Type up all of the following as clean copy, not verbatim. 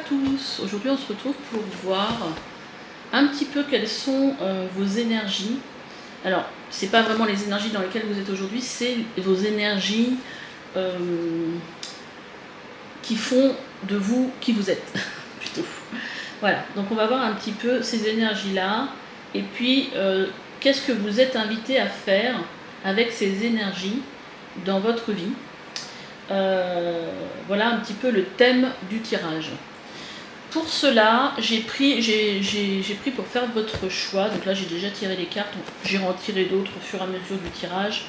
tous, aujourd'hui on se retrouve pour voir un petit peu quelles sont vos énergies. Alors, c'est pas vraiment les énergies dans lesquelles vous êtes aujourd'hui, c'est vos énergies qui font de vous qui vous êtes, plutôt. Voilà, donc on va voir un petit peu ces énergies-là, et puis qu'est-ce que vous êtes invité à faire avec ces énergies dans votre vie. Voilà un petit peu le thème du tirage. Pour cela, j'ai pris pour faire votre choix. Donc là, j'ai déjà tiré les cartes. J'irai en tirer d'autres au fur et à mesure du tirage.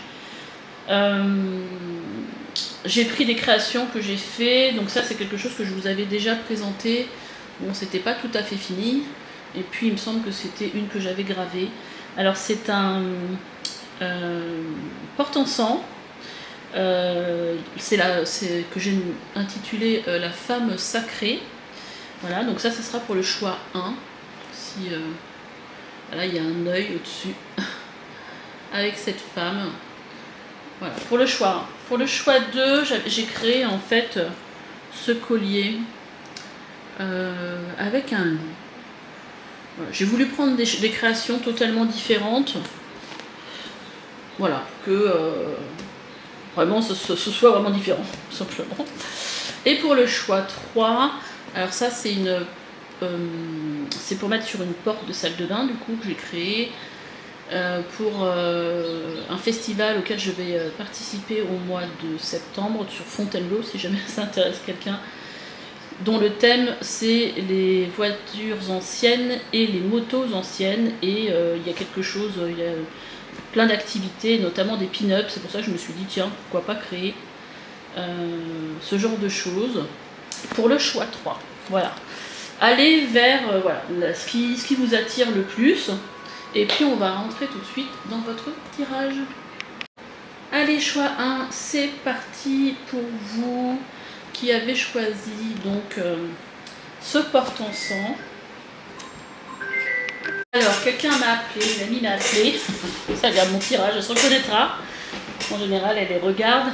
J'ai pris des créations que j'ai fait. Donc ça, c'est quelque chose que je vous avais déjà présenté. Bon, c'était pas tout à fait fini. Et puis, il me semble que c'était une que j'avais gravée. Alors, c'est un porte-encens. C'est que j'ai intitulé La femme sacrée. Voilà, donc ça sera pour le choix 1. Si, là, il y a un œil au-dessus avec cette femme. Voilà, pour le choix 1. Pour le choix 2, j'ai créé en fait ce collier avec un loup. Voilà, j'ai voulu prendre des créations totalement différentes. Voilà, que vraiment ce soit vraiment différent, tout simplement. Et pour le choix 3, alors ça c'est c'est pour mettre sur une porte de salle de bain du coup que j'ai créé pour un festival auquel je vais participer au mois de septembre sur Fontainebleau, si jamais ça intéresse quelqu'un, dont le thème c'est les voitures anciennes et les motos anciennes, et il y a quelque chose, il y a plein d'activités, notamment des pin-ups. C'est pour ça que je me suis dit tiens, pourquoi pas créer ce genre de choses pour le choix 3. Voilà, allez vers voilà, ce qui vous attire le plus, et puis on va rentrer tout de suite dans votre tirage. Allez, choix 1, c'est parti pour vous qui avez choisi donc ce porte-encens. Alors, quelqu'un m'a appelé, une amie m'a appelé, ça regarde mon tirage, elle se reconnaîtra. En général, elle les regarde,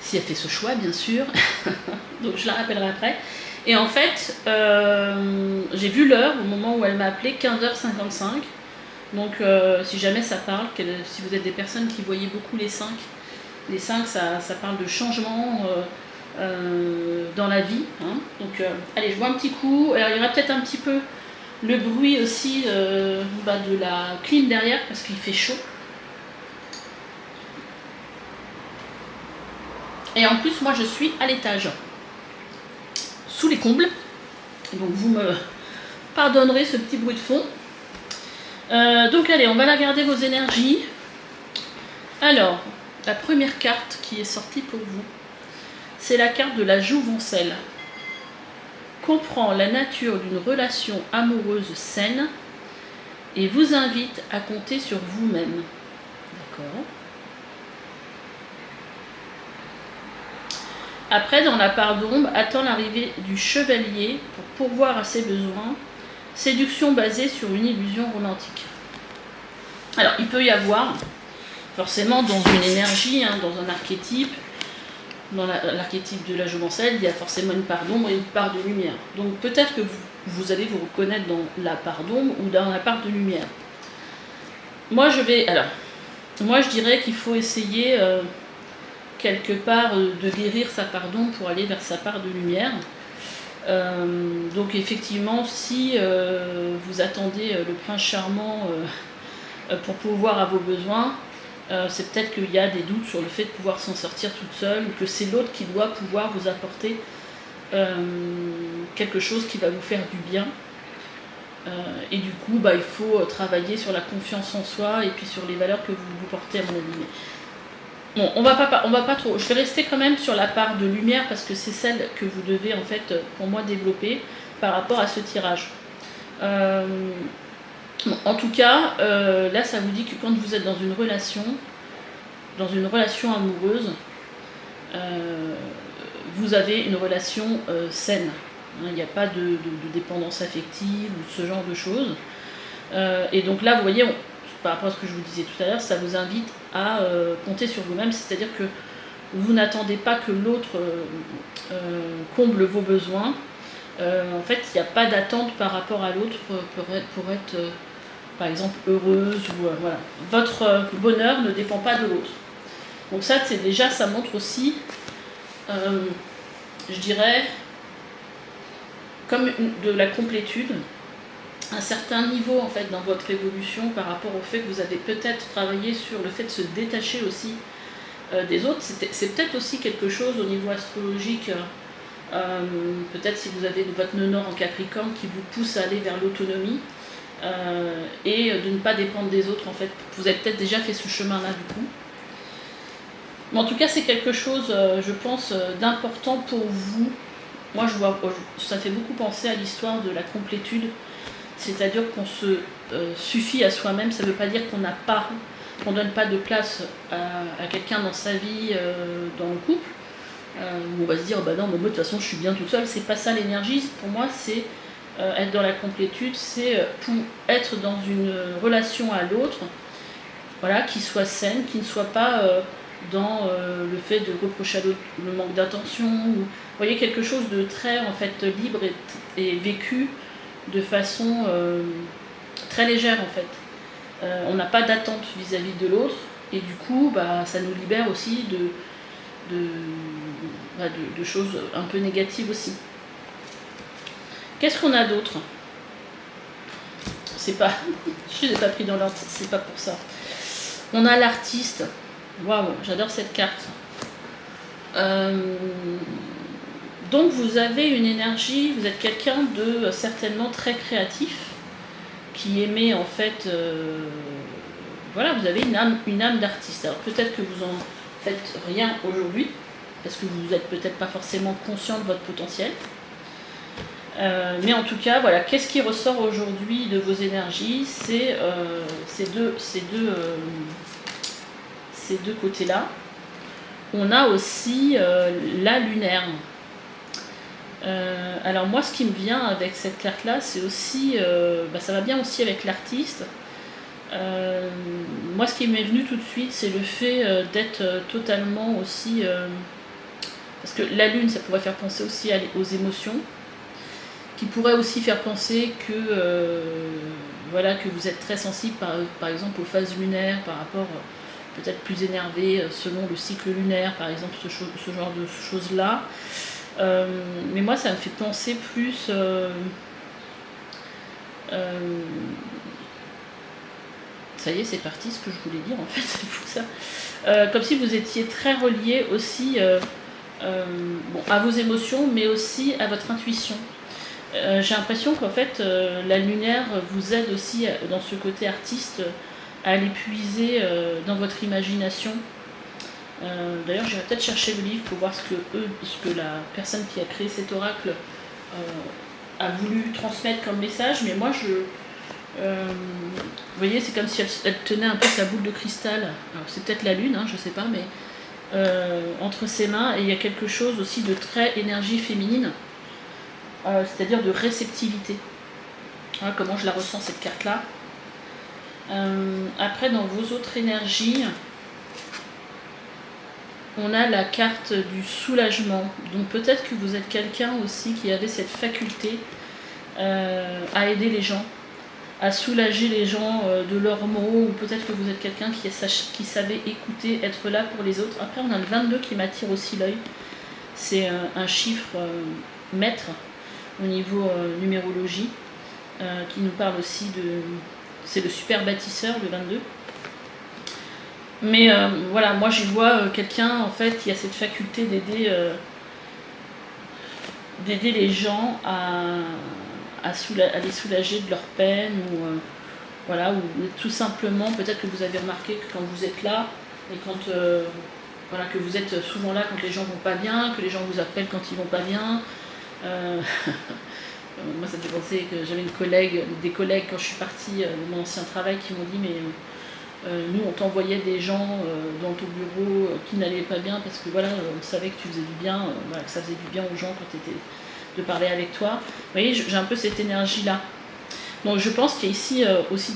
si elle fait ce choix, bien sûr. Donc, je la rappellerai après. Et en fait, j'ai vu l'heure au moment où elle m'a appelé, 15h55. Donc, si jamais ça parle, si vous êtes des personnes qui voyaient beaucoup les 5, ça parle de changement dans la vie. Hein. Donc, allez, je vois un petit coup. Alors, il y aura peut-être un petit peu le bruit aussi de la clim derrière parce qu'il fait chaud. Et en plus, moi, je suis à l'étage, sous les combles. Donc, vous me pardonnerez ce petit bruit de fond. Donc, allez, on va la garder vos énergies. Alors, la première carte qui est sortie pour vous, c'est la carte de la jouvencelle. Comprend la nature d'une relation amoureuse saine et vous invite à compter sur vous-même. D'accord. Après, dans la part d'ombre, attend l'arrivée du chevalier pour pourvoir à ses besoins. Séduction basée sur une illusion romantique. Alors, il peut y avoir, forcément, dans une énergie, hein, dans un archétype, dans l'archétype de la jouvencelle, il y a forcément une part d'ombre et une part de lumière. Donc peut-être que vous allez vous reconnaître dans la part d'ombre ou dans la part de lumière. Moi je dirais qu'il faut essayer quelque part de guérir sa part d'ombre pour aller vers sa part de lumière. Donc effectivement, si vous attendez le prince charmant pour pourvoir à vos besoins, c'est peut-être qu'il y a des doutes sur le fait de pouvoir s'en sortir toute seule, ou que c'est l'autre qui doit pouvoir vous apporter quelque chose qui va vous faire du bien. Et du coup, il faut travailler sur la confiance en soi et puis sur les valeurs que vous portez, à mon avis. Bon, on va pas trop. Je vais rester quand même sur la part de lumière parce que c'est celle que vous devez en fait, pour moi, développer par rapport à ce tirage. Bon, en tout cas, là, ça vous dit que quand vous êtes dans une relation amoureuse, vous avez une relation saine. Hein, il n'y a pas de dépendance affective ou ce genre de choses. Et donc là, vous voyez, par rapport à ce que je vous disais tout à l'heure, ça vous invite à compter sur vous-même, c'est-à-dire que vous n'attendez pas que l'autre comble vos besoins, En fait, il n'y a pas d'attente par rapport à l'autre pour être par exemple heureuse ou voilà. Votre bonheur ne dépend pas de l'autre. Donc ça, c'est déjà, ça montre aussi, je dirais, comme de la complétude, un certain niveau en fait dans votre évolution par rapport au fait que vous avez peut-être travaillé sur le fait de se détacher aussi des autres. C'est peut-être aussi quelque chose au niveau astrologique, peut-être si vous avez votre nœud nord en Capricorne qui vous pousse à aller vers l'autonomie et de ne pas dépendre des autres en fait. Vous avez peut-être déjà fait ce chemin-là du coup. Mais en tout cas, c'est quelque chose, je pense, d'important pour vous. Moi, je vois, ça fait beaucoup penser à l'histoire de la complétude, c'est-à-dire qu'on se suffit à soi-même. Ça ne veut pas dire qu'on ne donne pas de place à quelqu'un dans sa vie, dans le couple, où on va se dire, bah non, mais moi de toute façon, je suis bien toute seule. C'est pas ça l'énergie. Pour moi, c'est être dans la complétude, c'est pour être dans une relation à l'autre, voilà, qui soit saine, qui ne soit pas dans le fait de reprocher à l'autre le manque d'attention, ou vous voyez, quelque chose de très en fait libre et vécu de façon très légère en fait. On n'a pas d'attente vis-à-vis de l'autre et du coup bah, ça nous libère aussi de choses un peu négatives aussi. Qu'est-ce qu'on a d'autre? C'est pas, je ne l'ai pas pris dans l'ordre, c'est pas pour ça. On a l'artiste. Waouh, j'adore cette carte. Donc vous avez une énergie, vous êtes quelqu'un de certainement très créatif, qui aimait en fait, voilà, vous avez une âme d'artiste. Alors peut-être que vous en faites rien aujourd'hui, parce que vous n'êtes peut-être pas forcément conscient de votre potentiel. Mais en tout cas, voilà, qu'est-ce qui ressort aujourd'hui de vos énergies? C'est ces deux côtés-là. On a aussi la lunaire. Alors moi, ce qui me vient avec cette carte-là, c'est aussi, ça va bien aussi avec l'artiste. Moi, ce qui m'est venu tout de suite, c'est le fait d'être totalement aussi... parce que la lune, ça pourrait faire penser aussi aux émotions, qui pourrait aussi faire penser que, voilà, que vous êtes très sensible, par exemple, aux phases lunaires, par rapport... peut-être plus énervé selon le cycle lunaire, par exemple, ce genre de choses-là. Mais moi, ça me fait penser plus... ça y est, c'est parti, ce que je voulais dire, en fait, c'est fou ça. Comme si vous étiez très relié aussi à vos émotions, mais aussi à votre intuition. J'ai l'impression qu'en fait, la lunaire vous aide aussi dans ce côté artiste, à aller puiser dans votre imagination. D'ailleurs, j'irai peut-être chercher le livre pour voir ce que la personne qui a créé cet oracle a voulu transmettre comme message. Mais moi, vous voyez, c'est comme si elle tenait un peu sa boule de cristal. Alors, c'est peut-être la lune, hein, je sais pas, mais entre ses mains. Et il y a quelque chose aussi de très énergie féminine, c'est-à-dire de réceptivité. Voilà comment je la ressens, cette carte-là. Après, dans vos autres énergies, on a la carte du soulagement. Donc peut-être que vous êtes quelqu'un aussi qui avait cette faculté à aider les gens, à soulager les gens de leurs maux, ou peut-être que vous êtes quelqu'un qui savait écouter, être là pour les autres. Après, on a le 22 qui m'attire aussi l'œil. C'est un chiffre maître au niveau numérologie, qui nous parle aussi de... C'est le super bâtisseur, le 22. Mais voilà, moi j'y vois quelqu'un en fait qui a cette faculté d'aider les gens à les soulager de leur peine, ou voilà, ou tout simplement, peut-être que vous avez remarqué que quand vous êtes là, et quand voilà, que vous êtes souvent là quand les gens vont pas bien, que les gens vous appellent quand ils vont pas bien. Moi, ça me fait penser que j'avais des collègues quand je suis partie de mon ancien travail qui m'ont dit mais nous on t'envoyait des gens dans ton bureau qui n'allaient pas bien parce que voilà, on savait que tu faisais du bien, voilà, que ça faisait du bien aux gens quand t'étais, de parler avec toi. Vous voyez, j'ai un peu cette énergie-là. Donc je pense qu'il y a ici aussi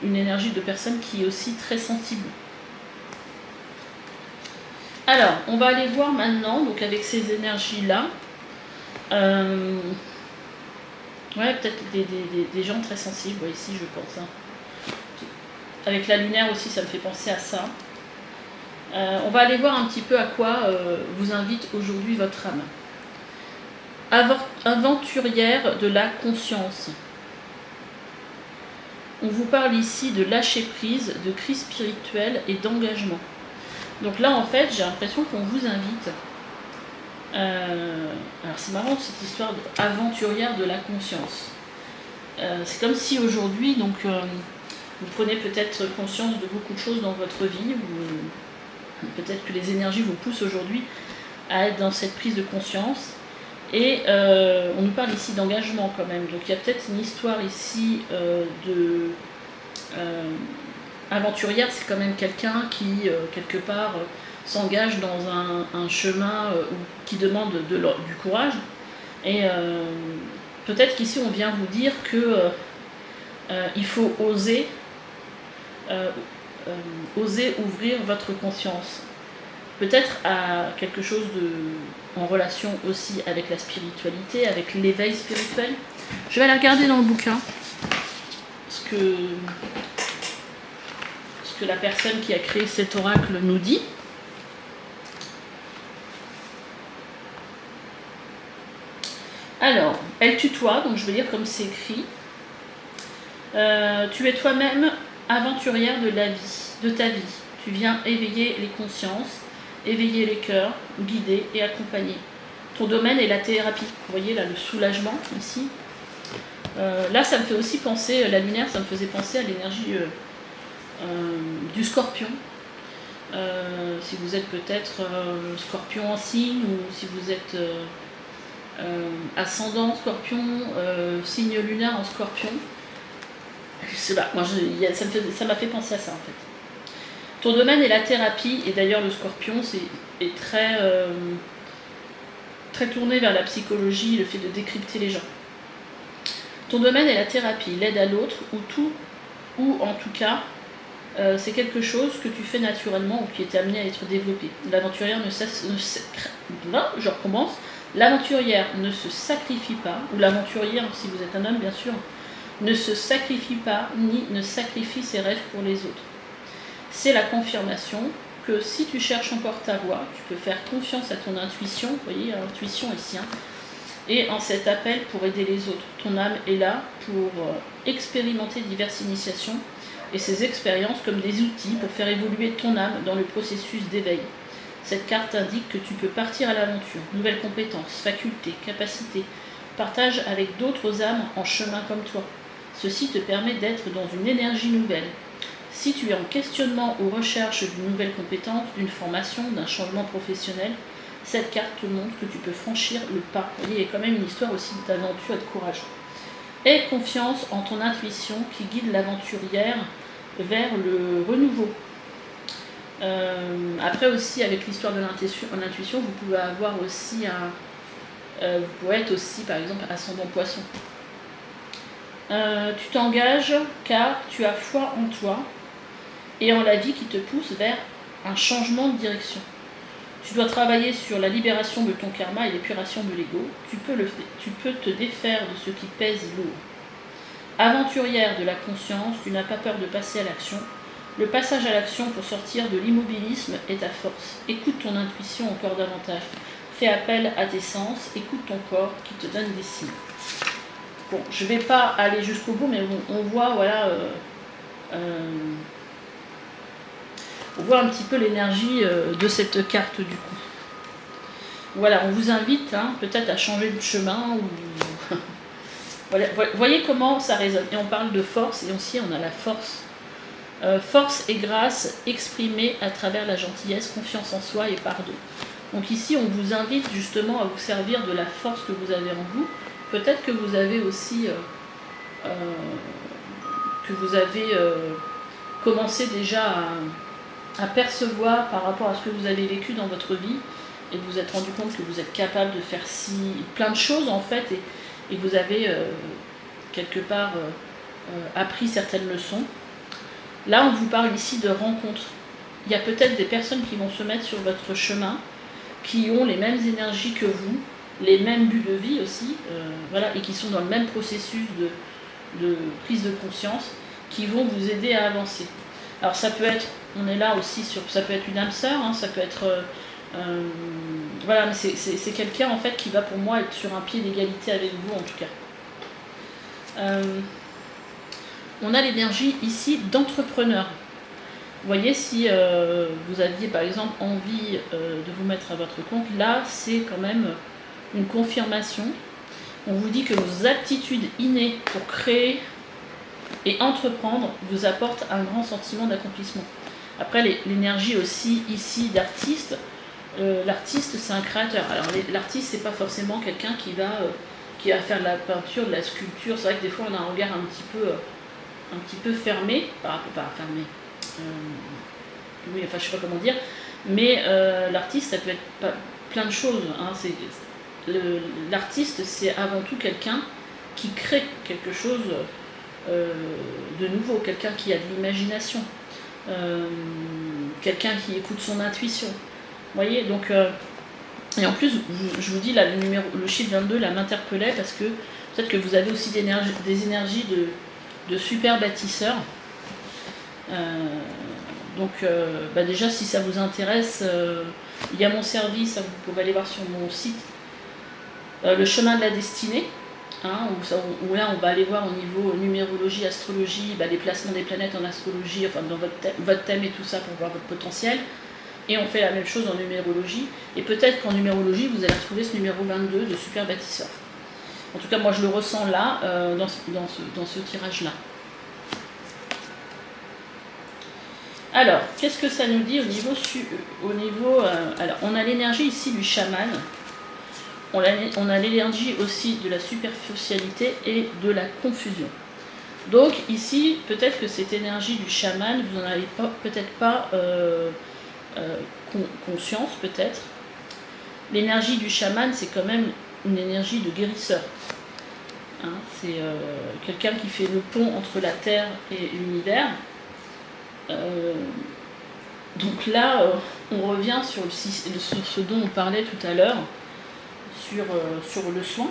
une énergie de personne qui est aussi très sensible. Alors, on va aller voir maintenant, donc avec ces énergies-là, Ouais, peut-être des gens très sensibles, ouais, ici je pense. Hein. Avec la lunaire aussi, ça me fait penser à ça. On va aller voir un petit peu à quoi vous invite aujourd'hui votre âme. Aventurière de la conscience. On vous parle ici de lâcher prise, de crise spirituelle et d'engagement. Donc là, en fait, j'ai l'impression qu'on vous invite. Alors c'est marrant cette histoire d'aventurière de la conscience. C'est comme si aujourd'hui, donc, vous prenez peut-être conscience de beaucoup de choses dans votre vie, ou peut-être que les énergies vous poussent aujourd'hui à être dans cette prise de conscience. Et on nous parle ici d'engagement quand même. Donc il y a peut-être une histoire ici de aventurière, c'est quand même quelqu'un qui, quelque part, s'engage dans un chemin qui demande du courage. Et peut-être qu'ici on vient vous dire que il faut oser ouvrir votre conscience. Peut-être à quelque chose en relation aussi avec la spiritualité, avec l'éveil spirituel. Je vais aller regarder dans le bouquin ce que la personne qui a créé cet oracle nous dit. Alors, elle tutoie, donc je vais lire comme c'est écrit. Tu es toi-même aventurière de la vie, de ta vie. Tu viens éveiller les consciences, éveiller les cœurs, guider et accompagner. Ton domaine est la thérapie. Vous voyez là le soulagement ici. Là, ça me fait aussi penser, la lunaire, ça me faisait penser à l'énergie du scorpion. Si vous êtes peut-être scorpion en signe, ou si vous êtes ascendant scorpion, signe lunaire en scorpion. Je sais pas, moi ça m'a fait penser à ça en fait. Ton domaine est la thérapie, et d'ailleurs le scorpion est très, très tourné vers la psychologie, le fait de décrypter les gens. Ton domaine est la thérapie, l'aide à l'autre, ou en tout cas, c'est quelque chose que tu fais naturellement ou qui est amené à être développé. L'aventurière je recommence. L'aventurière ne se sacrifie pas, ou l'aventurière, si vous êtes un homme bien sûr, ne se sacrifie pas ni ne sacrifie ses rêves pour les autres. C'est la confirmation que si tu cherches encore ta voie, tu peux faire confiance à ton intuition, vous voyez, l'intuition ici, hein, et en cet appel pour aider les autres. Ton âme est là pour expérimenter diverses initiations et ces expériences comme des outils pour faire évoluer ton âme dans le processus d'éveil. Cette carte indique que tu peux partir à l'aventure, nouvelles compétences, facultés, capacités, partage avec d'autres âmes en chemin comme toi. Ceci te permet d'être dans une énergie nouvelle. Si tu es en questionnement ou recherche d'une nouvelle compétence, d'une formation, d'un changement professionnel, cette carte te montre que tu peux franchir le pas. Vous voyez, il y a quand même une histoire aussi d'aventure et de courage. Aie confiance en ton intuition qui guide l'aventurière vers le renouveau. Après aussi, avec l'histoire de l'intuition, vous pouvez avoir aussi vous pouvez être aussi, par exemple, ascendant poisson. Tu t'engages car tu as foi en toi et en la vie qui te pousse vers un changement de direction. Tu dois travailler sur la libération de ton karma et l'épuration de l'ego. Tu peux te défaire de ce qui pèse lourd. Aventurière de la conscience, tu n'as pas peur de passer à l'action. Le passage à l'action pour sortir de l'immobilisme est ta force. Écoute ton intuition encore davantage. Fais appel à tes sens, écoute ton corps qui te donne des signes. Bon, je ne vais pas aller jusqu'au bout, mais on voit, voilà, on voit un petit peu l'énergie de cette carte du coup. Voilà, on vous invite peut-être à changer de chemin. Ou... voilà, voyez comment ça résonne. Et on parle de force, et aussi on a la force. Force et grâce exprimée à travers la gentillesse, confiance en soi et pardon. Donc ici, on vous invite justement à vous servir de la force que vous avez en vous. Peut-être que vous avez aussi commencé déjà à percevoir par rapport à ce que vous avez vécu dans votre vie et vous vous êtes rendu compte que vous êtes capable de faire plein de choses en fait et vous avez quelque part appris certaines leçons. Là, on vous parle ici de rencontres. Il y a peut-être des personnes qui vont se mettre sur votre chemin, qui ont les mêmes énergies que vous, les mêmes buts de vie aussi, voilà, et qui sont dans le même processus de prise de conscience, qui vont vous aider à avancer. Alors ça peut être, on est là aussi sur, ça peut être une âme sœur, hein, ça peut être, voilà, mais c'est quelqu'un en fait qui va pour moi être sur un pied d'égalité avec vous en tout cas. On a l'énergie ici d'entrepreneur. Vous voyez, si vous aviez par exemple envie de vous mettre à votre compte, là c'est quand même une confirmation. On vous dit que vos aptitudes innées pour créer et entreprendre vous apportent un grand sentiment d'accomplissement. Après, l'énergie aussi ici d'artiste, l'artiste c'est un créateur. Alors l'artiste c'est pas forcément quelqu'un qui va faire de la peinture, de la sculpture. C'est vrai que des fois on a un regard un petit peu fermé, pas fermé. Oui, enfin je sais pas comment dire, mais l'artiste ça peut être plein de choses. Hein. L'artiste c'est avant tout quelqu'un qui crée quelque chose de nouveau, quelqu'un qui a de l'imagination, quelqu'un qui écoute son intuition. Vous voyez, donc et en plus je vous dis là, le chiffre 22 là m'interpellait parce que peut-être que vous avez aussi des énergies de super bâtisseurs. Donc déjà si ça vous intéresse, il y a mon service, hein, vous pouvez aller voir sur mon site, le chemin de la destinée, hein, où là on va aller voir au niveau numérologie, astrologie, les placements des planètes en astrologie, enfin dans votre thème et tout ça pour voir votre potentiel. Et on fait la même chose en numérologie, et peut-être qu'en numérologie vous allez retrouver ce numéro 22 de super bâtisseur. En tout cas moi je le ressens là, dans ce tirage là. Alors, qu'est-ce que ça nous dit au niveau alors, on a l'énergie ici du chaman, on a l'énergie aussi de la superficialité et de la confusion. Donc ici, peut-être que cette énergie du chaman, vous n'en avez peut-être pas conscience, peut-être. L'énergie du chaman, c'est quand même une énergie de guérisseur. Hein, c'est quelqu'un qui fait le pont entre la terre et l'univers. Donc là, on revient sur ce dont on parlait tout à l'heure, sur le soin,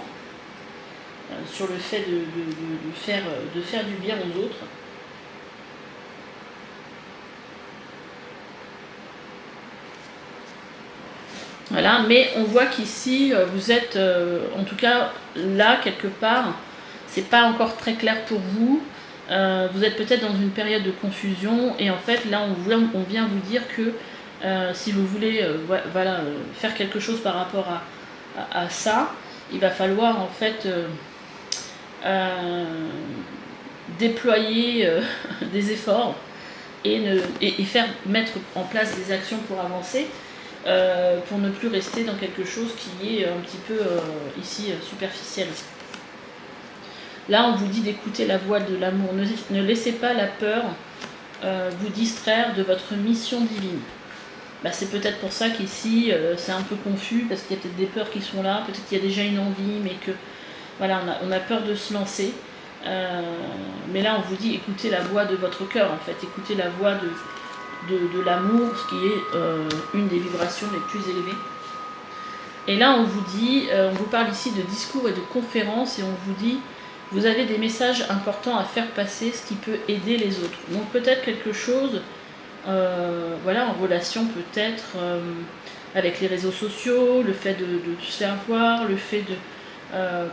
sur le fait de faire du bien aux autres. Voilà, mais on voit qu'ici, vous êtes, en tout cas, là, quelque part, c'est pas encore très clair pour vous. Vous êtes peut-être dans une période de confusion et en fait là on vient vous dire que si vous voulez faire quelque chose par rapport à ça, il va falloir en fait déployer des efforts et faire mettre en place des actions pour avancer, pour ne plus rester dans quelque chose qui est un petit peu ici superficiel. Là, on vous dit d'écouter la voix de l'amour. Ne laissez pas la peur vous distraire de votre mission divine. C'est peut-être pour ça qu'ici, c'est un peu confus, parce qu'il y a peut-être des peurs qui sont là, peut-être qu'il y a déjà une envie, mais que voilà, on a peur de se lancer. Mais là, on vous dit écoutez la voix de votre cœur, en fait. Écoutez la voix de l'amour, ce qui est une des vibrations les plus élevées. Et là, on vous dit, on vous parle ici de discours et de conférences, et on vous dit vous avez des messages importants à faire passer, ce qui peut aider les autres. Donc peut-être quelque chose, en relation peut-être avec les réseaux sociaux, le fait de se faire voir, le fait de...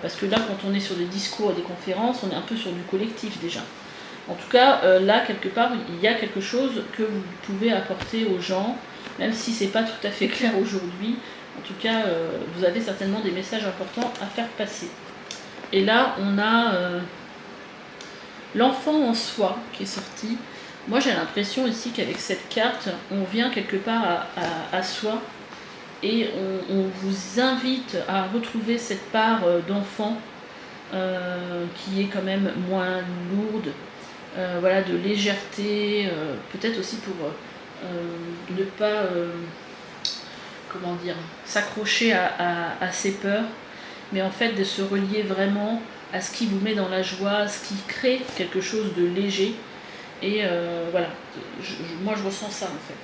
parce que là, quand on est sur des discours et des conférences, on est un peu sur du collectif déjà. En tout cas, là, quelque part, il y a quelque chose que vous pouvez apporter aux gens, même si c'est pas tout à fait clair aujourd'hui. En tout cas, vous avez certainement des messages importants à faire passer. Et là, on a l'enfant en soi qui est sorti. Moi, j'ai l'impression ici qu'avec cette carte, on vient quelque part à soi et on vous invite à retrouver cette part d'enfant qui est quand même moins lourde, de légèreté, peut-être aussi pour ne pas s'accrocher à ses peurs, mais en fait de se relier vraiment à ce qui vous met dans la joie, ce qui crée quelque chose de léger. Et moi je ressens ça en fait.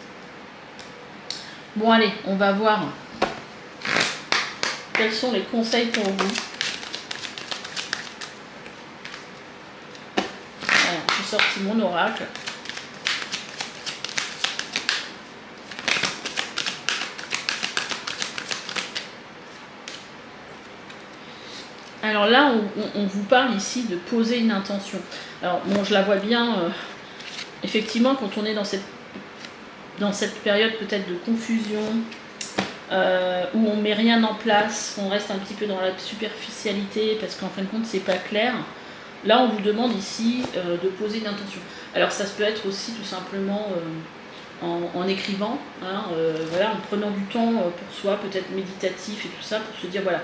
Bon allez, on va voir quels sont les conseils pour vous. Alors, j'ai sorti mon oracle. Alors là, on vous parle ici de poser une intention. Alors bon, je la vois bien, effectivement, quand on est dans cette période peut-être de confusion, où on met rien en place, on reste un petit peu dans la superficialité, parce qu'en fin de compte, c'est pas clair. Là, on vous demande ici de poser une intention. Alors ça peut être aussi tout simplement en écrivant, hein, voilà, en prenant du temps pour soi, peut-être méditatif et tout ça, pour se dire, voilà,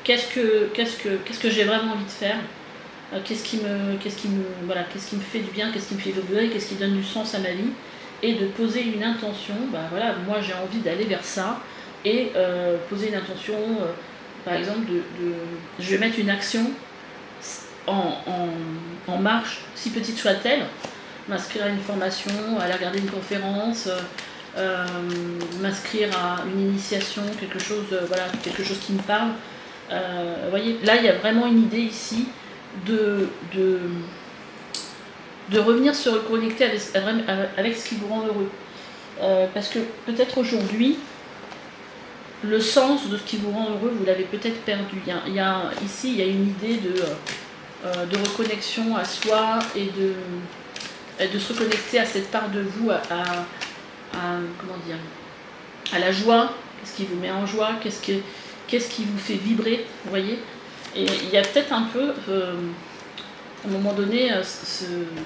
qu'est-ce que j'ai vraiment envie de faire, qu'est-ce qui me fait du bien, qu'est-ce qui me fait vibrer, qu'est-ce qui donne du sens à ma vie, et de poser une intention. Voilà, moi j'ai envie d'aller vers ça, et poser une intention, par exemple, je vais mettre une action en marche, si petite soit-elle, m'inscrire à une formation, aller regarder une conférence, m'inscrire à une initiation, quelque chose qui me parle. Vous voyez, là il y a vraiment une idée ici de revenir se reconnecter avec ce qui vous rend heureux. Parce que peut-être aujourd'hui, le sens de ce qui vous rend heureux, vous l'avez peut-être perdu. Ici, il y a une idée de reconnexion à soi et de se reconnecter à cette part de vous, comment dire, à la joie. Qu'est-ce qui vous met en joie, qu'est-ce qui vous fait vibrer, vous voyez. Et il y a peut-être un peu, à un moment donné,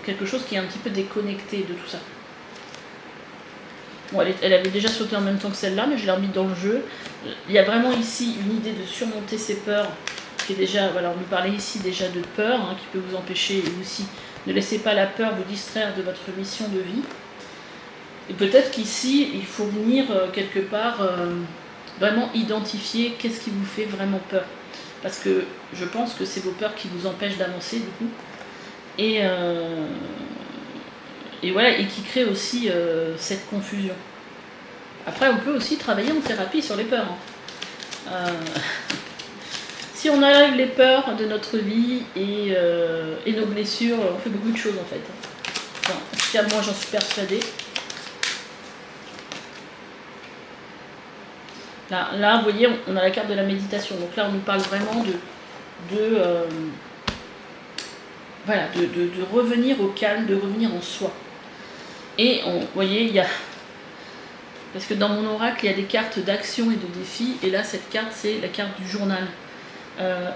quelque chose qui est un petit peu déconnecté de tout ça. Bon, elle avait déjà sauté en même temps que celle-là, mais je l'ai remise dans le jeu. Il y a vraiment ici une idée de surmonter ses peurs, qui est déjà, voilà, on nous parlait ici déjà de peur, hein, qui peut vous empêcher, et aussi ne laissez pas la peur vous distraire de votre mission de vie. Et peut-être qu'ici, il faut venir quelque part vraiment identifier qu'est-ce qui vous fait vraiment peur. Parce que je pense que c'est vos peurs qui vous empêchent d'avancer, du coup. Et voilà, et qui crée aussi cette confusion. Après, on peut aussi travailler en thérapie sur les peurs. Si on enlève les peurs de notre vie et nos blessures, on fait beaucoup de choses en fait. Enfin, en tout cas, moi j'en suis persuadée. Là, vous voyez, on a la carte de la méditation. Donc là, on nous parle vraiment de revenir au calme, de revenir en soi. Et vous voyez, il y a... Parce que dans mon oracle, il y a des cartes d'action et de défi. Et là, cette carte, c'est la carte du journal.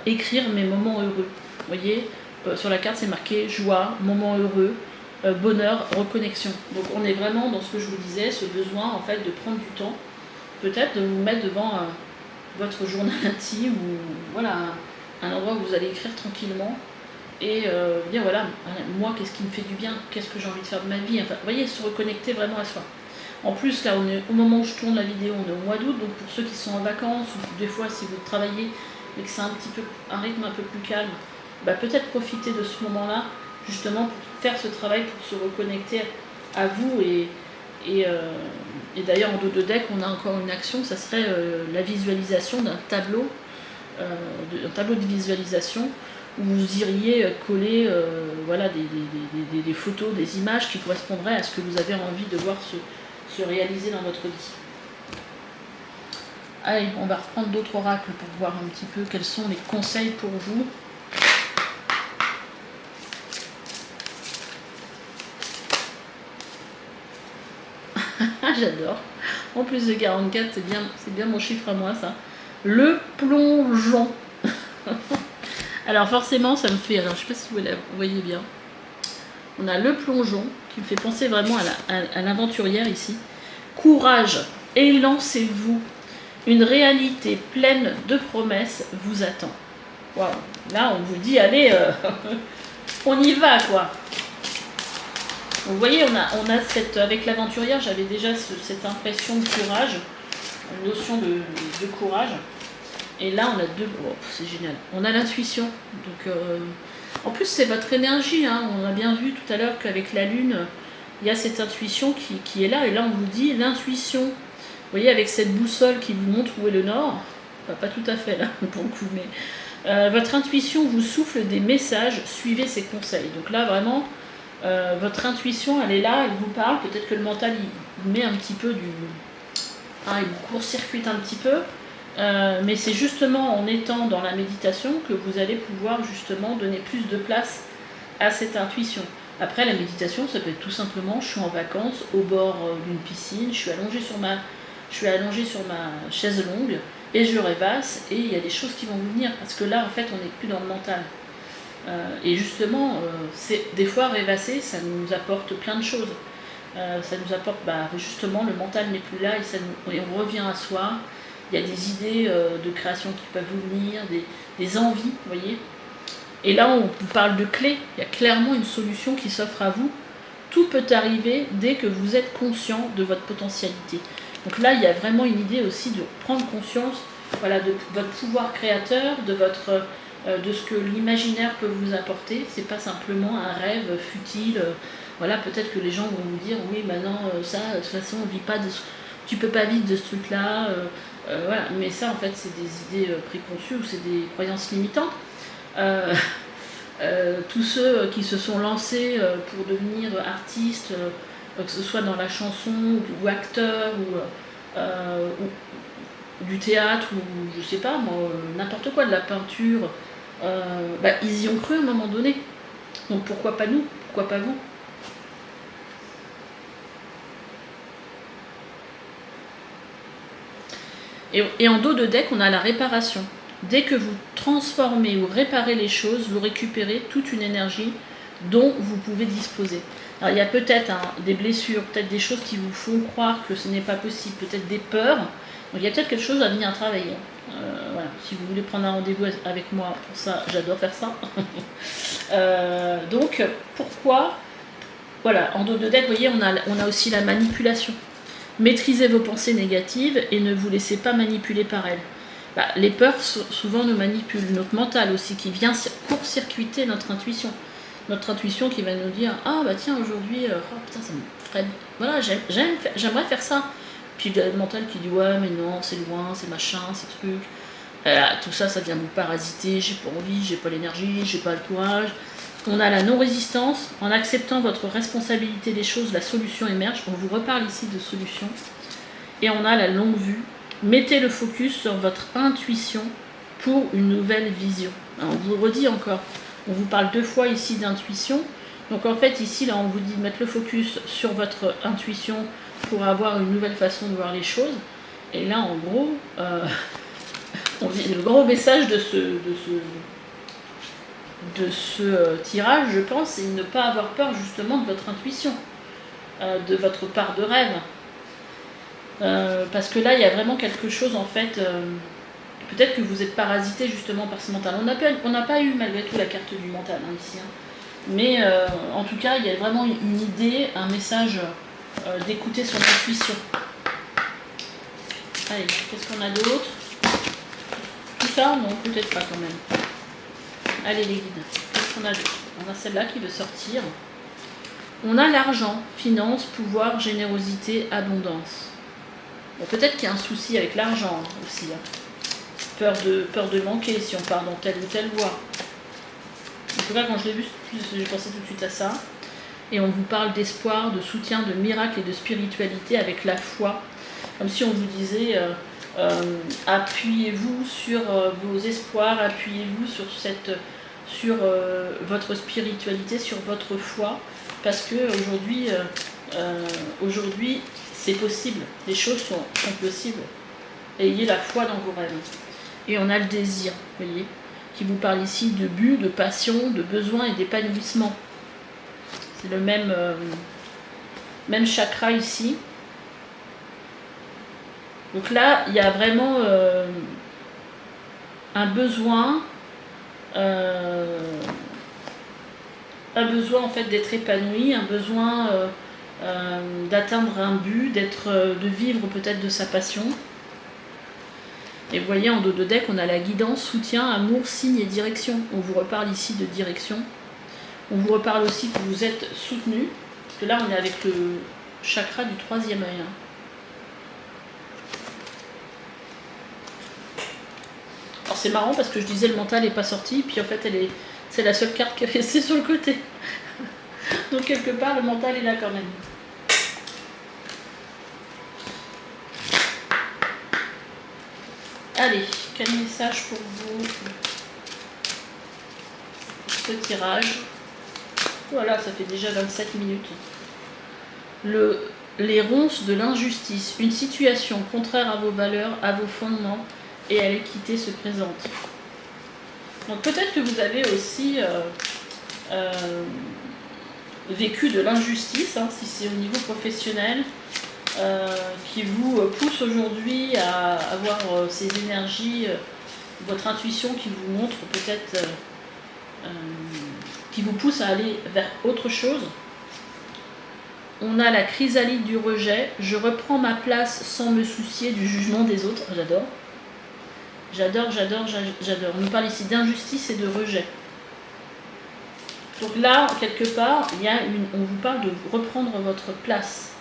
Écrire mes moments heureux. Vous voyez, sur la carte, c'est marqué joie, moment heureux, bonheur, reconnexion. Donc on est vraiment dans ce que je vous disais, ce besoin en fait de prendre du temps, peut-être de vous mettre devant votre journal intime ou voilà, un endroit où vous allez écrire tranquillement et dire voilà, moi qu'est-ce qui me fait du bien, qu'est-ce que j'ai envie de faire de ma vie, enfin, vous voyez, se reconnecter vraiment à soi. En plus, là, on est, au moment où je tourne la vidéo, on est au mois d'août, donc pour ceux qui sont en vacances, ou des fois si vous travaillez et que c'est un petit peu un rythme un peu plus calme, peut-être profiter de ce moment-là, justement pour faire ce travail, pour se reconnecter à vous. Et d'ailleurs, en dos de deck, on a encore une action, ça serait la visualisation d'un tableau, de visualisation, où vous iriez coller voilà, des photos, des images qui correspondraient à ce que vous avez envie de voir se réaliser dans votre vie. Allez, on va reprendre d'autres oracles pour voir un petit peu quels sont les conseils pour vous. J'adore. En plus de 44, c'est bien mon chiffre à moi, ça. Le plongeon. Alors forcément, ça me fait... Alors, je ne sais pas si vous voyez bien. On a le plongeon, qui me fait penser vraiment à l'aventurière ici. Courage, élancez-vous. Une réalité pleine de promesses vous attend. Waouh. Là, on vous dit, allez, on y va, quoi. Vous voyez, on a avec l'aventurière, j'avais déjà cette impression de courage, une notion de courage. Et là, on a deux... Oh, c'est génial. On a l'intuition. Donc, en plus, c'est votre énergie. Hein. On a bien vu tout à l'heure qu'avec la Lune, il y a cette intuition qui est là. Et là, on vous dit l'intuition. Vous voyez, avec cette boussole qui vous montre où est le nord. pas tout à fait là pour le coup, mais votre intuition vous souffle des messages, suivez ses conseils. Donc là vraiment, votre intuition elle est là, elle vous parle, peut-être que le mental il met un petit peu du... Hein, il vous court-circuite un petit peu, mais c'est justement en étant dans la méditation que vous allez pouvoir justement donner plus de place à cette intuition. Après la méditation ça peut être tout simplement, je suis en vacances au bord d'une piscine, je suis allongée sur ma chaise longue et je rêvasse et il y a des choses qui vont vous venir parce que là en fait on n'est plus dans le mental. Et justement, des fois rêvasser ça nous apporte plein de choses. Ça nous apporte justement le mental n'est plus là et on revient à soi. Il y a des idées de création qui peuvent vous venir, des envies, vous voyez. Et là, on vous parle de clés. Il y a clairement une solution qui s'offre à vous. Tout peut arriver dès que vous êtes conscient de votre potentialité. Donc là, il y a vraiment une idée aussi de prendre conscience, voilà, de votre pouvoir créateur, de ce que l'imaginaire peut vous apporter. C'est pas simplement un rêve futile. Voilà, peut-être que les gens vont vous dire, oui, maintenant, ça, de toute façon, on vit pas tu peux pas vivre de ce truc-là. Voilà. Mais ça, en fait, c'est des idées préconçues ou c'est des croyances limitantes. Tous ceux qui se sont lancés pour devenir artistes, que ce soit dans la chanson ou acteur ou du théâtre ou je sais pas moi, n'importe quoi, de la peinture, ils y ont cru à un moment donné. Donc pourquoi pas nous, pourquoi pas vous? Et en dos de deck, on a la réparation. Dès que vous transformez ou réparez les choses, vous récupérez toute une énergie dont vous pouvez disposer. Alors il y a peut-être des blessures, peut-être des choses qui vous font croire que ce n'est pas possible, peut-être des peurs. Donc il y a peut-être quelque chose à venir travailler. Voilà. Si vous voulez prendre un rendez-vous avec moi pour ça, j'adore faire ça. Donc pourquoi? Voilà, en dos de deck, vous voyez, on a aussi la manipulation. Maîtrisez vos pensées négatives et ne vous laissez pas manipuler par elles. Les peurs souvent nous manipulent, notre mental aussi qui vient court-circuiter notre intuition. Notre intuition qui va nous dire ah bah tiens aujourd'hui, oh putain ça me ferait... Voilà, j'aimerais faire ça. Puis le mental qui dit ouais mais non c'est loin, c'est machin, c'est truc. Tout ça vient nous parasiter, j'ai pas envie, j'ai pas l'énergie, j'ai pas le courage. On a la non-résistance, en acceptant votre responsabilité des choses, la solution émerge. On vous reparle ici de solution. Et on a la longue vue. Mettez le focus sur votre intuition pour une nouvelle vision. Alors, on vous redit encore, on vous parle 2 fois ici d'intuition. Donc en fait ici, là, on vous dit de mettre le focus sur votre intuition pour avoir une nouvelle façon de voir les choses. Et là, en gros, le gros message de ce tirage, je pense, c'est ne pas avoir peur justement de votre intuition, de votre part de rêve. Parce que là, il y a vraiment quelque chose, en fait, peut-être que vous êtes parasité justement par ce mental. On n'a pas eu malgré tout la carte du mental ici. Mais en tout cas, il y a vraiment une idée, un message d'écouter son intuition. Allez, qu'est-ce qu'on a d'autre? Tout ça? Non, peut-être pas quand même. Allez les guides, qu'est-ce qu'on a d'autre? On a celle-là qui veut sortir. On a l'argent, finance, pouvoir, générosité, abondance. Bon, peut-être qu'il y a un souci avec l'argent aussi. Peur de manquer si on part dans telle ou telle voie. En tout cas, quand je l'ai vu, j'ai pensé tout de suite à ça. Et on vous parle d'espoir, de soutien, de miracle et de spiritualité avec la foi. Comme si on vous disait... appuyez-vous sur vos espoirs, appuyez-vous sur votre spiritualité, sur votre foi, parce que aujourd'hui c'est possible, les choses sont possibles. Ayez la foi dans vos rêves. Et on a le désir, vous voyez, qui vous parle ici de but, de passion, de besoin et d'épanouissement. C'est le même chakra ici. Donc là, il y a vraiment un besoin en fait d'être épanoui, un besoin d'atteindre un but, de vivre peut-être de sa passion. Et vous voyez en dos de deck, on a la guidance, soutien, amour, signe et direction. On vous reparle ici de direction. On vous reparle aussi que vous êtes soutenu, parce que là on est avec le chakra du 3e œil. c'est marrant parce que je disais le mental n'est pas sorti, puis en fait c'est la seule carte qui est restée sur le côté. Donc quelque part le mental est là quand même. Allez, quel message pour vous? Ce tirage. Voilà, ça fait déjà 27 minutes. Les ronces de l'injustice, une situation contraire à vos valeurs, à vos fondements et à l'équité se présente. Donc peut-être que vous avez aussi vécu de l'injustice, hein, si c'est au niveau professionnel, qui vous pousse aujourd'hui à avoir ces énergies, votre intuition qui vous montre peut-être, qui vous pousse à aller vers autre chose. On a la chrysalide du rejet. Je reprends ma place sans me soucier du jugement des autres. J'adore. J'adore, j'adore, j'adore. On nous parle ici d'injustice et de rejet. Donc là, quelque part, on vous parle de reprendre votre place.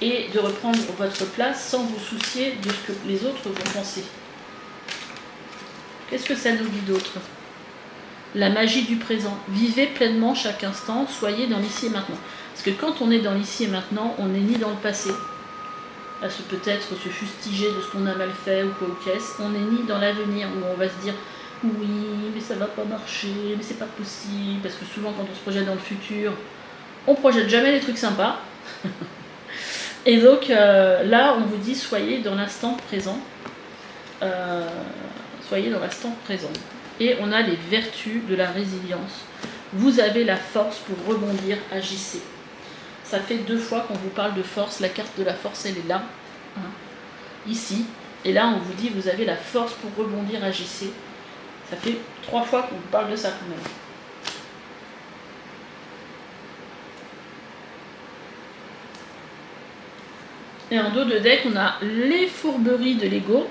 Et de reprendre votre place sans vous soucier de ce que les autres vont penser. Qu'est-ce que ça nous dit d'autre? La magie du présent. Vivez pleinement chaque instant, soyez dans l'ici et maintenant. Parce que quand on est dans l'ici et maintenant, on n'est ni dans le passé, à peut-être se fustiger de ce qu'on a mal fait ou quoi ou qu'est-ce, on n'est ni dans l'avenir où on va se dire oui, mais ça va pas marcher, mais c'est pas possible, parce que souvent quand on se projette dans le futur, on projette jamais les trucs sympas. Et donc là, on vous dit soyez dans l'instant présent. Soyez dans l'instant présent. Et on a les vertus de la résilience. Vous avez la force pour rebondir, agissez. Ça fait 2 fois qu'on vous parle de force. La carte de la force, elle est là, hein, ici. Et là, on vous dit vous avez la force pour rebondir, agissez. Ça fait 3 fois qu'on vous parle de ça quand même. Et en dos de deck, on a les fourberies de l'ego.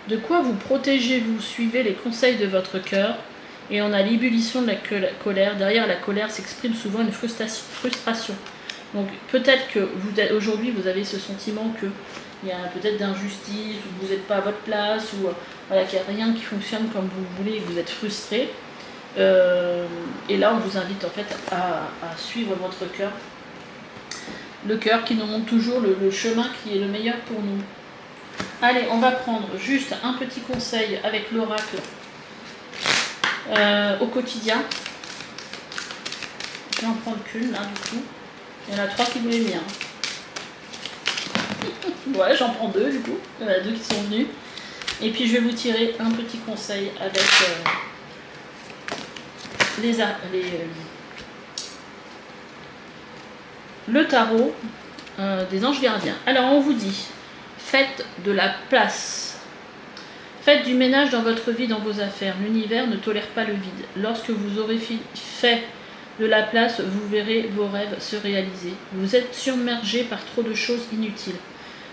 De quoi vous protégez-vous? Suivez les conseils de votre cœur. Et on a l'ébullition de la colère. Derrière la colère s'exprime souvent une frustration. Donc peut-être que aujourd'hui vous avez ce sentiment qu'il y a peut-être d'injustice, ou que vous n'êtes pas à votre place, ou voilà, qu'il n'y a rien qui fonctionne comme vous voulez et que vous êtes frustré. Et là on vous invite en fait à suivre votre cœur. Le cœur qui nous montre toujours le chemin qui est le meilleur pour nous. Allez, on va prendre juste un petit conseil avec l'oracle au quotidien. Je vais en prendre qu'une là du coup. Il y en a 3 qui voulaient bien. Ouais, j'en prends 2 du coup. Il y en a 2 qui sont venus. Et puis je vais vous tirer un petit conseil avec le tarot des anges gardiens. Alors on vous dit, faites de la place. Faites du ménage dans votre vie, dans vos affaires. L'univers ne tolère pas le vide. Lorsque vous aurez fait de la place, vous verrez vos rêves se réaliser. Vous êtes submergé par trop de choses inutiles.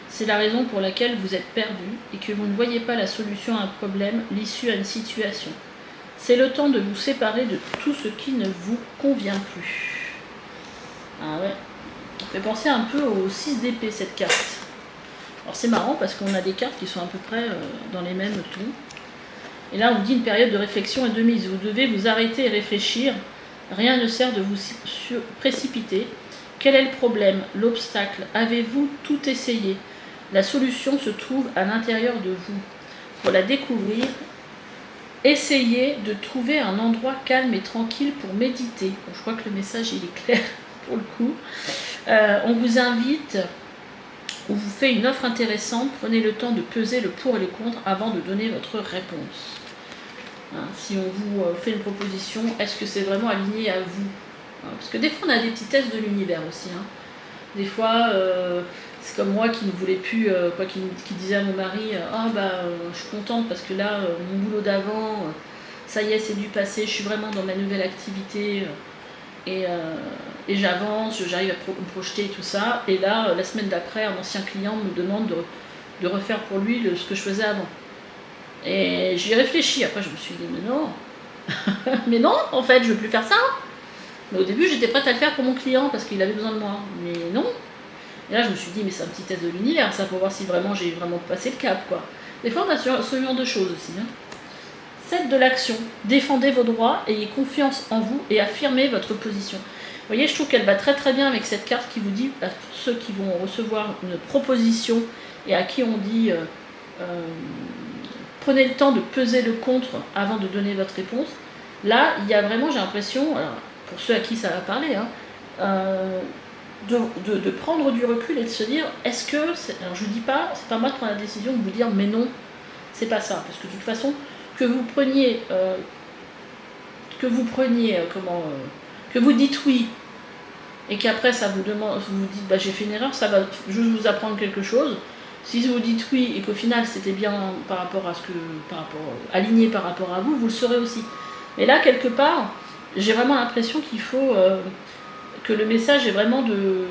C'est la raison pour laquelle vous êtes perdu et que vous ne voyez pas la solution à un problème, l'issue à une situation. C'est le temps de vous séparer de tout ce qui ne vous convient plus. Ah ouais, ça fait penser un peu au 6 d'épée cette carte. Alors c'est marrant parce qu'on a des cartes qui sont à peu près dans les mêmes tons. Et là on dit une période de réflexion et de mise. Vous devez vous arrêter et réfléchir. Rien ne sert de vous précipiter. Quel est le problème, l'obstacle? Avez-vous tout essayé? La solution se trouve à l'intérieur de vous. Pour la découvrir, essayez de trouver un endroit calme et tranquille pour méditer. Bon, je crois que le message il est clair pour le coup. On vous invite, on vous fait une offre intéressante. Prenez le temps de peser le pour et le contre avant de donner votre réponse. Si on vous fait une proposition, est-ce que c'est vraiment aligné à vous? Parce que des fois on a des petits tests de l'univers aussi. Des fois c'est comme moi qui ne voulais plus, qui disait à mon mari je suis contente parce que là mon boulot d'avant, ça y est c'est du passé, je suis vraiment dans ma nouvelle activité et j'avance, j'arrive à me projeter et tout ça. Et là la semaine d'après un ancien client me demande de refaire pour lui ce que je faisais avant. Et j'y ai réfléchi, après je me suis dit mais non, mais non en fait je veux plus faire ça. Mais au début j'étais prête à le faire pour mon client parce qu'il avait besoin de moi, mais non. Et là je me suis dit mais c'est un petit test de l'univers ça pour voir si vraiment j'ai vraiment passé le cap quoi. Des fois on a ce genre de choses aussi. Faites de l'action, défendez vos droits, ayez confiance en vous et affirmez votre position. Vous voyez, je trouve qu'elle va très très bien avec cette carte qui vous dit, pour ceux qui vont recevoir une proposition et à qui on dit prenez le temps de peser le contre avant de donner votre réponse. Là, il y a vraiment, j'ai l'impression, alors, pour ceux à qui ça va parler, hein, de prendre du recul et de se dire, est-ce que, alors je ne dis pas, c'est pas moi de prendre la décision de vous dire, mais non, c'est pas ça, parce que de toute façon, que vous dites oui, et qu'après ça vous demande, vous vous dites, bah j'ai fait une erreur, ça va juste vous apprendre quelque chose. Si vous dites oui et qu'au final c'était bien par rapport à aligné par rapport à vous, vous le saurez aussi. Mais là, quelque part, j'ai vraiment l'impression qu'il faut que le message est vraiment de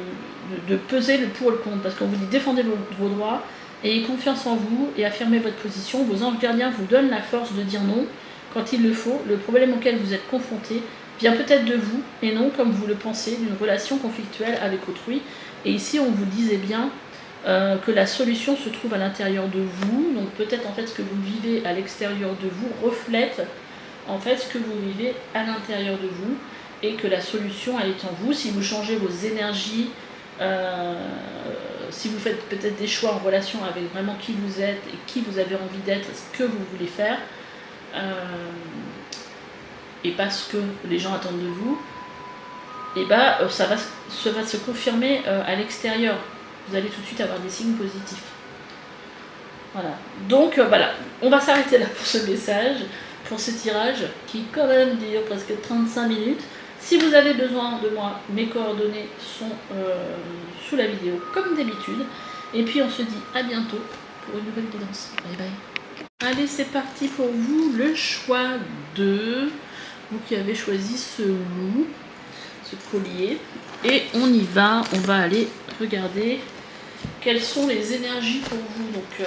peser le pour et le contre. Parce qu'on vous dit défendez vos droits, ayez confiance en vous et affirmez votre position. Vos anges gardiens vous donnent la force de dire non quand il le faut. Le problème auquel vous êtes confronté vient peut-être de vous et non, comme vous le pensez, d'une relation conflictuelle avec autrui. Et ici, on vous disait bien que la solution se trouve à l'intérieur de vous. Donc peut-être en fait ce que vous vivez à l'extérieur de vous reflète en fait ce que vous vivez à l'intérieur de vous et que la solution elle est en vous. Si vous changez vos énergies, si vous faites peut-être des choix en relation avec vraiment qui vous êtes et qui vous avez envie d'être, ce que vous voulez faire, et pas ce que les gens attendent de vous, et ça va se confirmer à l'extérieur. Vous allez tout de suite avoir des signes positifs. Voilà. Donc voilà, on va s'arrêter là pour ce message, pour ce tirage qui quand même dure presque 35 minutes. Si vous avez besoin de moi, mes coordonnées sont sous la vidéo comme d'habitude. Et puis on se dit à bientôt pour une nouvelle guidance. Bye bye. Allez, c'est parti pour vous, le choix 2. Vous qui avez choisi ce loup, ce collier. Et on y va, on va aller regarder quelles sont les énergies pour vous. Donc,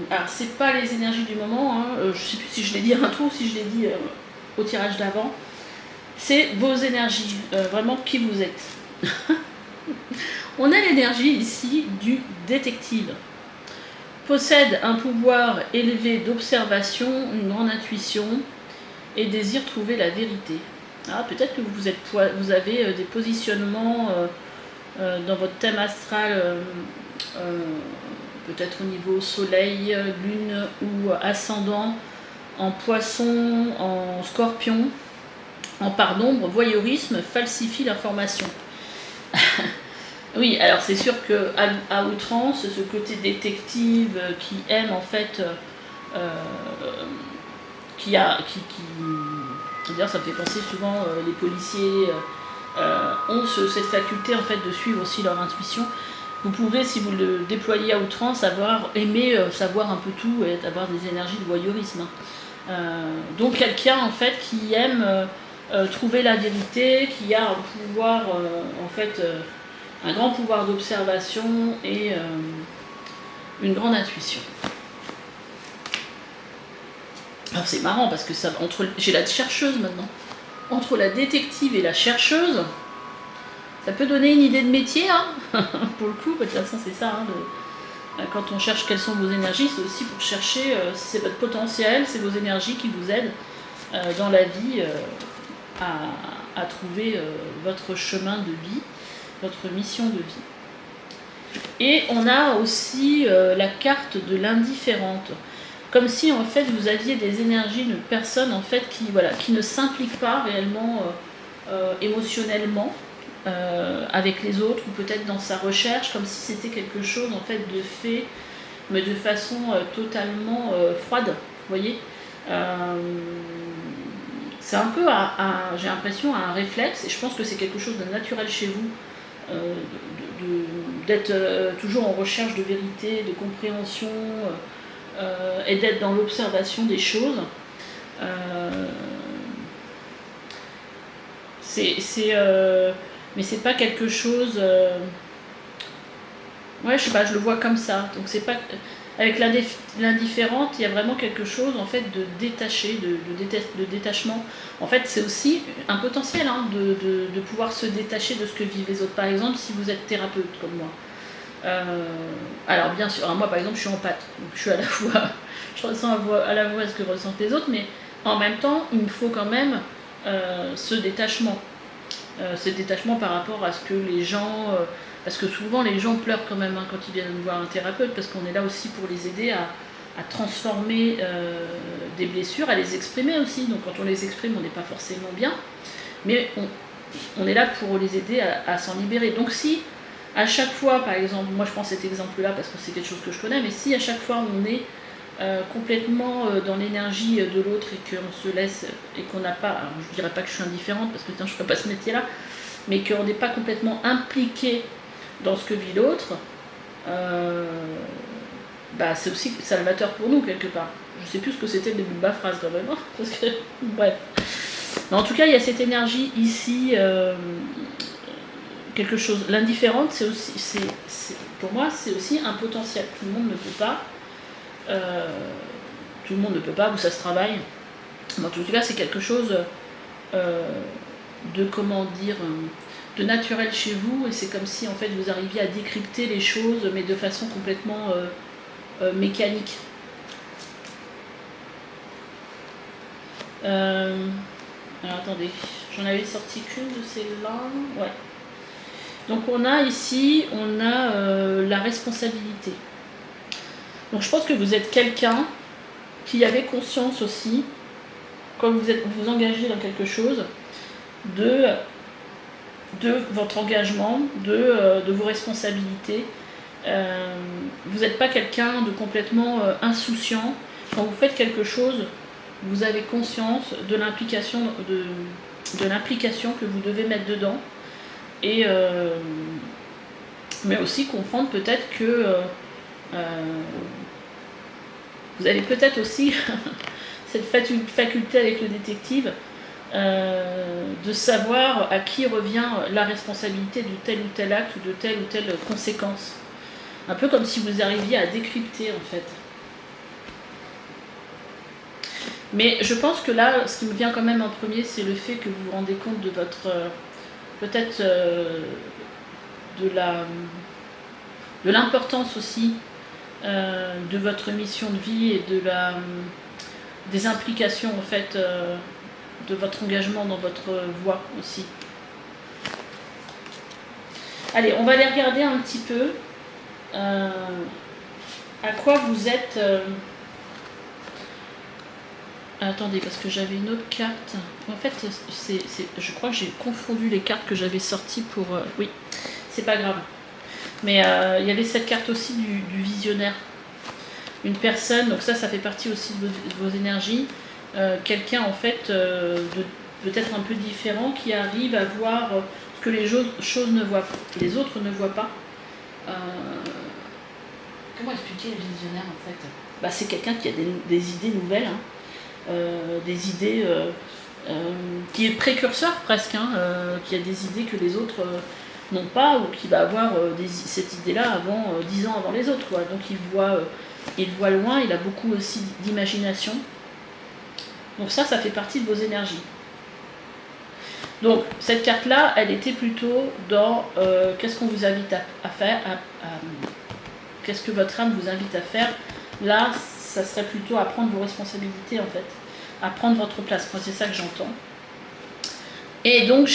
alors c'est pas les énergies du moment, hein, je sais plus si je l'ai dit à l'intro ou si je l'ai dit au tirage d'avant. C'est vos énergies, vraiment qui vous êtes. On a l'énergie ici du détective. Possède un pouvoir élevé d'observation, une grande intuition et désire trouver la vérité. Ah, peut-être que vous avez des positionnements dans votre thème astral, peut-être au niveau soleil, lune ou ascendant, en poisson, en scorpion, en part d'ombre, voyeurisme, falsifie l'information. Oui, alors c'est sûr qu'à outrance, ce côté détective qui aime en fait, d'ailleurs ça me fait penser souvent, les policiers ont cette faculté en fait de suivre aussi leur intuition. Vous pouvez, si vous le déployez à outrance, aimer savoir un peu tout et avoir des énergies de voyeurisme. Donc quelqu'un en fait qui aime trouver la vérité, qui a un pouvoir en fait, un grand pouvoir d'observation et une grande intuition. Alors c'est marrant parce que j'ai la chercheuse maintenant. Entre la détective et la chercheuse, ça peut donner une idée de métier, hein. Pour le coup, de toute façon c'est ça, hein, quand on cherche quelles sont vos énergies, c'est aussi pour chercher si c'est votre potentiel, c'est vos énergies qui vous aident dans la vie à trouver votre chemin de vie, votre mission de vie. Et on a aussi la carte de l'indifférente. Comme si en fait vous aviez des énergies de personnes en fait qui ne s'impliquent pas réellement émotionnellement avec les autres, ou peut-être dans sa recherche, comme si c'était quelque chose en fait de fait, mais de façon totalement froide, vous voyez. C'est un peu, j'ai l'impression, un réflexe, et je pense que c'est quelque chose de naturel chez vous, d'être toujours en recherche de vérité, de compréhension, et d'être dans l'observation des choses. Mais c'est pas quelque chose... ouais, je sais pas, je le vois comme ça. Donc c'est pas... Avec l'indifférente, il y a vraiment quelque chose en fait de détaché, de détachement. En fait, c'est aussi un potentiel, hein, de pouvoir se détacher de ce que vivent les autres. Par exemple, si vous êtes thérapeute comme moi, Alors bien sûr, alors moi par exemple je suis en pâte, donc je suis à la fois, je ressens à la fois ce que ressentent les autres, mais en même temps il me faut quand même ce détachement par rapport à ce que les gens, parce que souvent les gens pleurent quand même quand ils viennent voir un thérapeute, parce qu'on est là aussi pour les aider à transformer des blessures, à les exprimer aussi, donc quand on les exprime on n'est pas forcément bien, mais on est là pour les aider à s'en libérer. Donc si à chaque fois, par exemple, moi je prends cet exemple-là parce que c'est quelque chose que je connais, mais si à chaque fois on est complètement dans l'énergie de l'autre et qu'on se laisse, et qu'on n'a pas, alors je dirais pas que je suis indifférente parce que je ne ferais pas ce métier-là, mais qu'on n'est pas complètement impliqué dans ce que vit l'autre, bah c'est aussi salvateur pour nous quelque part. Je sais plus ce que c'était le début de ma phrase quand même, hein, parce que, bref. Mais en tout cas, il y a cette énergie ici, quelque chose. L'indifférente, c'est aussi, pour moi, c'est aussi un potentiel. Tout le monde ne peut pas. Tout le monde ne peut pas, ou ça se travaille. Mais en tout cas, c'est quelque chose de, comment dire, de naturel chez vous, et c'est comme si en fait vous arriviez à décrypter les choses, mais de façon complètement mécanique. Alors attendez, j'en avais sorti qu'une de celles-là. Ouais. Donc on a ici, la responsabilité. Donc je pense que vous êtes quelqu'un qui avait conscience aussi, quand vous engagez dans quelque chose, de votre engagement, de vos responsabilités. Vous n'êtes pas quelqu'un de complètement insouciant. Quand vous faites quelque chose, vous avez conscience de l'implication que vous devez mettre dedans. Et mais aussi comprendre peut-être que vous avez peut-être aussi cette faculté avec le détective de savoir à qui revient la responsabilité de tel ou tel acte ou de telle ou telle conséquence. Un peu comme si vous arriviez à décrypter en fait. Mais je pense que là, ce qui me vient quand même en premier, c'est le fait que vous vous rendez compte de votre... peut-être de l'importance aussi de votre mission de vie et des implications en fait de votre engagement dans votre voie aussi. Allez, on va aller regarder un petit peu à quoi vous êtes... Attendez, parce que j'avais une autre carte. En fait, je crois que j'ai confondu les cartes que j'avais sorties pour... oui, c'est pas grave. Mais il y avait cette carte aussi du visionnaire. Une personne, donc ça fait partie aussi de vos énergies. Quelqu'un, en fait, peut-être un peu différent, qui arrive à voir ce que les choses ne voient pas, les autres ne voient pas. Comment expliquer le visionnaire, en fait ? Bah, c'est quelqu'un qui a des idées nouvelles, hein. Des idées qui est précurseur presque, hein, qui a des idées que les autres n'ont pas, ou qui va avoir cette idée-là avant 10 ans avant les autres, quoi. Donc il voit loin, il a beaucoup aussi d'imagination. Donc ça fait partie de vos énergies. Donc cette carte-là, elle était plutôt dans qu'est-ce qu'on vous invite à faire, qu'est-ce que votre âme vous invite à faire. Là, ça serait plutôt à prendre vos responsabilités en fait, à prendre votre place. Moi, c'est ça que j'entends. Et donc,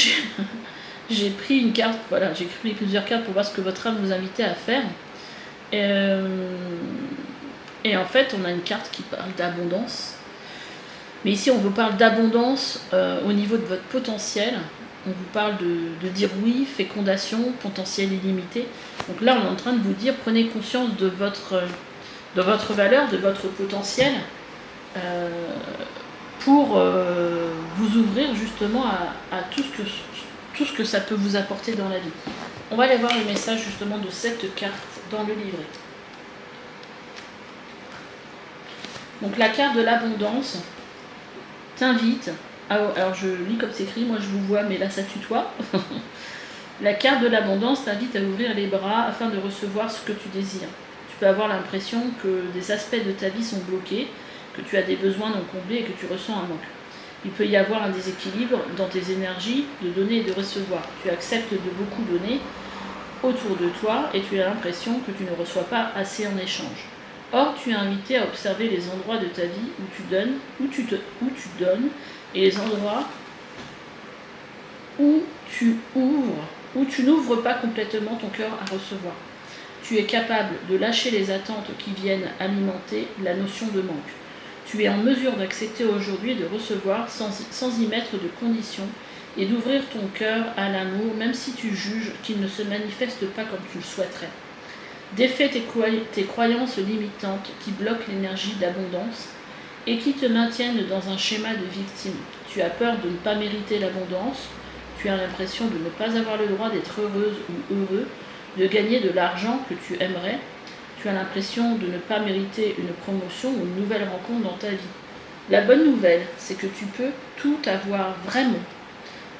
j'ai pris une carte, voilà, j'ai pris plusieurs cartes pour voir ce que votre âme vous invitait à faire. Et en fait, on a une carte qui parle d'abondance. Mais ici, on vous parle d'abondance au niveau de votre potentiel. On vous parle de dire oui, fécondation, potentiel illimité. Donc là, on est en train de vous dire, prenez conscience de votre valeur, de votre potentiel, pour vous ouvrir justement à tout ce que ça peut vous apporter dans la vie. On va aller voir le message justement de cette carte dans le livret. Donc la carte de l'abondance t'invite, alors je lis comme c'est écrit, moi je vous vois mais là ça tutoie. La carte de l'abondance t'invite à ouvrir les bras afin de recevoir ce que tu désires. Tu peux avoir l'impression que des aspects de ta vie sont bloqués, que tu as des besoins non comblés et que tu ressens un manque. Il peut y avoir un déséquilibre dans tes énergies de donner et de recevoir. Tu acceptes de beaucoup donner autour de toi et tu as l'impression que tu ne reçois pas assez en échange. Or, tu es invité à observer les endroits de ta vie où tu donnes, où tu donnes, et les endroits où tu ouvres, où tu n'ouvres pas complètement ton cœur à recevoir. Tu es capable de lâcher les attentes qui viennent alimenter la notion de manque. Tu es en mesure d'accepter aujourd'hui de recevoir sans y mettre de conditions et d'ouvrir ton cœur à l'amour, même si tu juges qu'il ne se manifeste pas comme tu le souhaiterais. Défais tes croyances limitantes qui bloquent l'énergie d'abondance et qui te maintiennent dans un schéma de victime. Tu as peur de ne pas mériter l'abondance, tu as l'impression de ne pas avoir le droit d'être heureuse ou heureux, de gagner de l'argent que tu aimerais, tu as l'impression de ne pas mériter une promotion ou une nouvelle rencontre dans ta vie. La bonne nouvelle, c'est que tu peux tout avoir vraiment.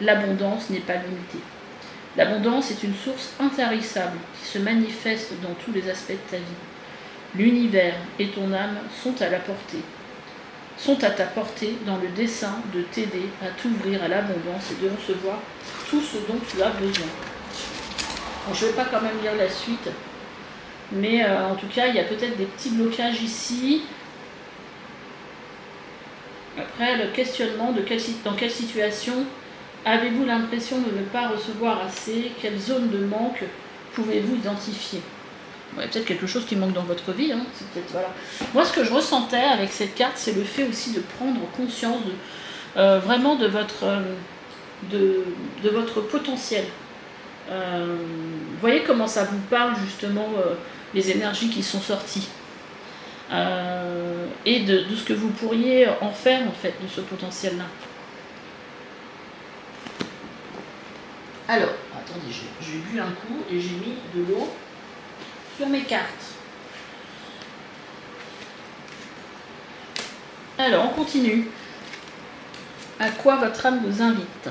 L'abondance n'est pas limitée. L'abondance est une source intarissable qui se manifeste dans tous les aspects de ta vie. L'univers et ton âme sont à ta portée dans le dessein de t'aider à t'ouvrir à l'abondance et de recevoir tout ce dont tu as besoin. Bon, je ne vais pas quand même lire la suite, mais en tout cas, il y a peut-être des petits blocages ici. Après, le questionnement de dans quelle situation avez-vous l'impression de ne pas recevoir assez? Quelle zone de manque pouvez-vous identifier? Il y a peut-être quelque chose qui manque dans votre vie. Hein. C'est peut-être, voilà. Moi, ce que je ressentais avec cette carte, c'est le fait aussi de prendre conscience vraiment de votre potentiel. Vous voyez comment ça vous parle justement, les énergies qui sont sorties. Et de ce que vous pourriez en faire en fait de ce potentiel-là. Alors, attendez, j'ai bu un coup et j'ai mis de l'eau sur mes cartes. Alors, on continue. À quoi votre âme vous invite?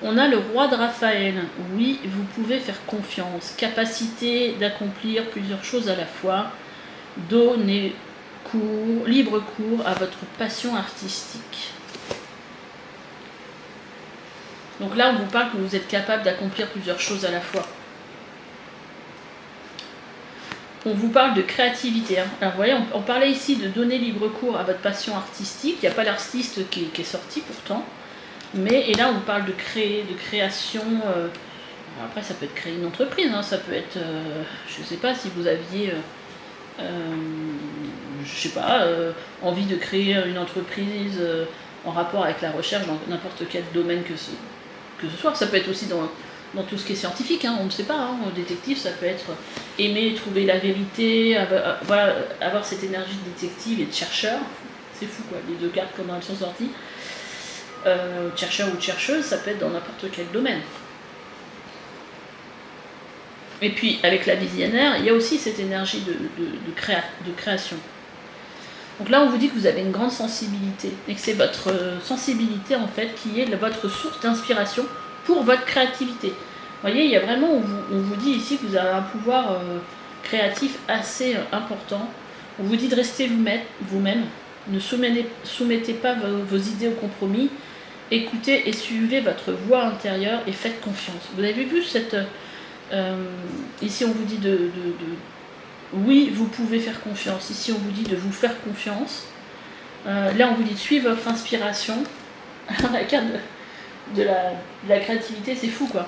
On a le roi de Raphaël. Oui, vous pouvez faire confiance. Capacité d'accomplir plusieurs choses à la fois. Donnez libre cours à votre passion artistique. Donc là, on vous parle que vous êtes capable d'accomplir plusieurs choses à la fois. On vous parle de créativité. Hein. Alors, vous voyez, on parlait ici de donner libre cours à votre passion artistique. Il n'y a pas l'artiste qui est sorti pourtant. Et là, on vous parle de création. Après, ça peut être créer une entreprise. Hein. Ça peut être, je ne sais pas, si vous aviez, envie de créer une entreprise en rapport avec la recherche dans n'importe quel domaine que ce soit. Ça peut être aussi dans tout ce qui est scientifique, hein, on ne sait pas. Hein. Détective, ça peut être aimer trouver la vérité, avoir cette énergie de détective et de chercheur. C'est fou, quoi, les deux cartes, comment elles sont sorties. Chercheur ou chercheuse, ça peut être dans n'importe quel domaine. Et puis, avec la visionnaire, il y a aussi cette énergie de création. Donc là, on vous dit que vous avez une grande sensibilité, et que c'est votre sensibilité, en fait, qui est votre source d'inspiration pour votre créativité. Vous voyez, il y a vraiment, on vous dit ici que vous avez un pouvoir créatif assez important. On vous dit de rester vous-même, ne soumettez pas vos idées au compromis, écoutez et suivez votre voix intérieure et faites confiance. Vous avez vu cette... ici, on vous dit oui, vous pouvez faire confiance. Ici, on vous dit de vous faire confiance. Là, on vous dit de suivre votre inspiration. La carte de la créativité, c'est fou, quoi.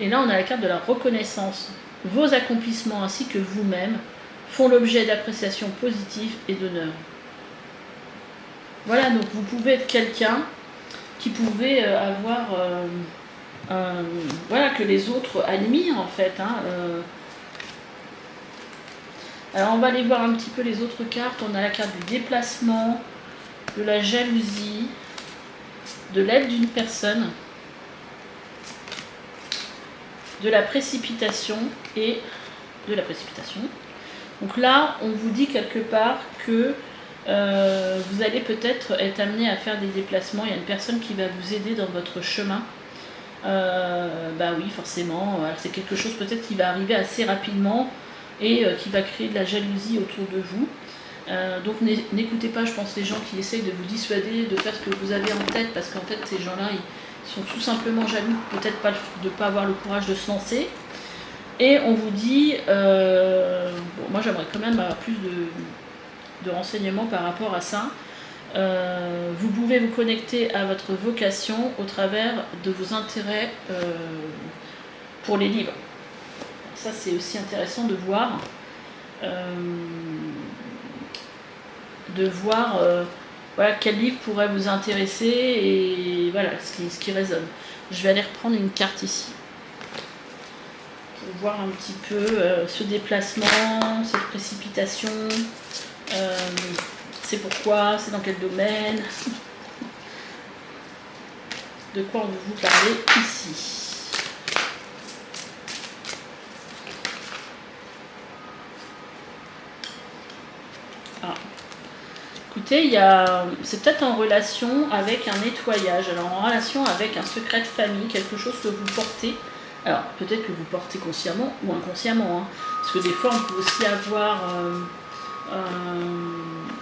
Et là, on a la carte de la reconnaissance. Vos accomplissements ainsi que vous-même font l'objet d'appréciation positive et d'honneur. Voilà, donc vous pouvez être quelqu'un qui pouvait avoir... voilà, que les autres admirent, en fait. Hein, Alors, on va aller voir un petit peu les autres cartes. On a la carte du déplacement, de la jalousie, de l'aide d'une personne, de la précipitation et de la précipitation. Donc là, on vous dit quelque part que vous allez peut-être être amené à faire des déplacements. Il y a une personne qui va vous aider dans votre chemin. Oui, forcément. C'est quelque chose peut-être qui va arriver assez rapidement et qui va créer de la jalousie autour de vous. Donc n'écoutez pas, je pense, les gens qui essayent de vous dissuader de faire ce que vous avez en tête, parce qu'en fait, ces gens-là, ils sont tout simplement jaloux, peut-être pas de ne pas avoir le courage de se lancer. Et on vous dit, bon, moi j'aimerais quand même avoir plus de renseignements par rapport à ça. Vous pouvez vous connecter à votre vocation au travers de vos intérêts pour les livres. Ça c'est aussi intéressant de voir. Voilà, quel livre pourrait vous intéresser et voilà ce qui résonne. Je vais aller reprendre une carte ici pour voir un petit peu ce déplacement, cette précipitation, c'est pourquoi, c'est dans quel domaine, de quoi on veut vous parler ici. Ah. Écoutez, c'est peut-être en relation avec un nettoyage, alors en relation avec un secret de famille, quelque chose que vous portez. Alors peut-être que vous portez consciemment ou inconsciemment, hein, parce que des fois on peut aussi avoir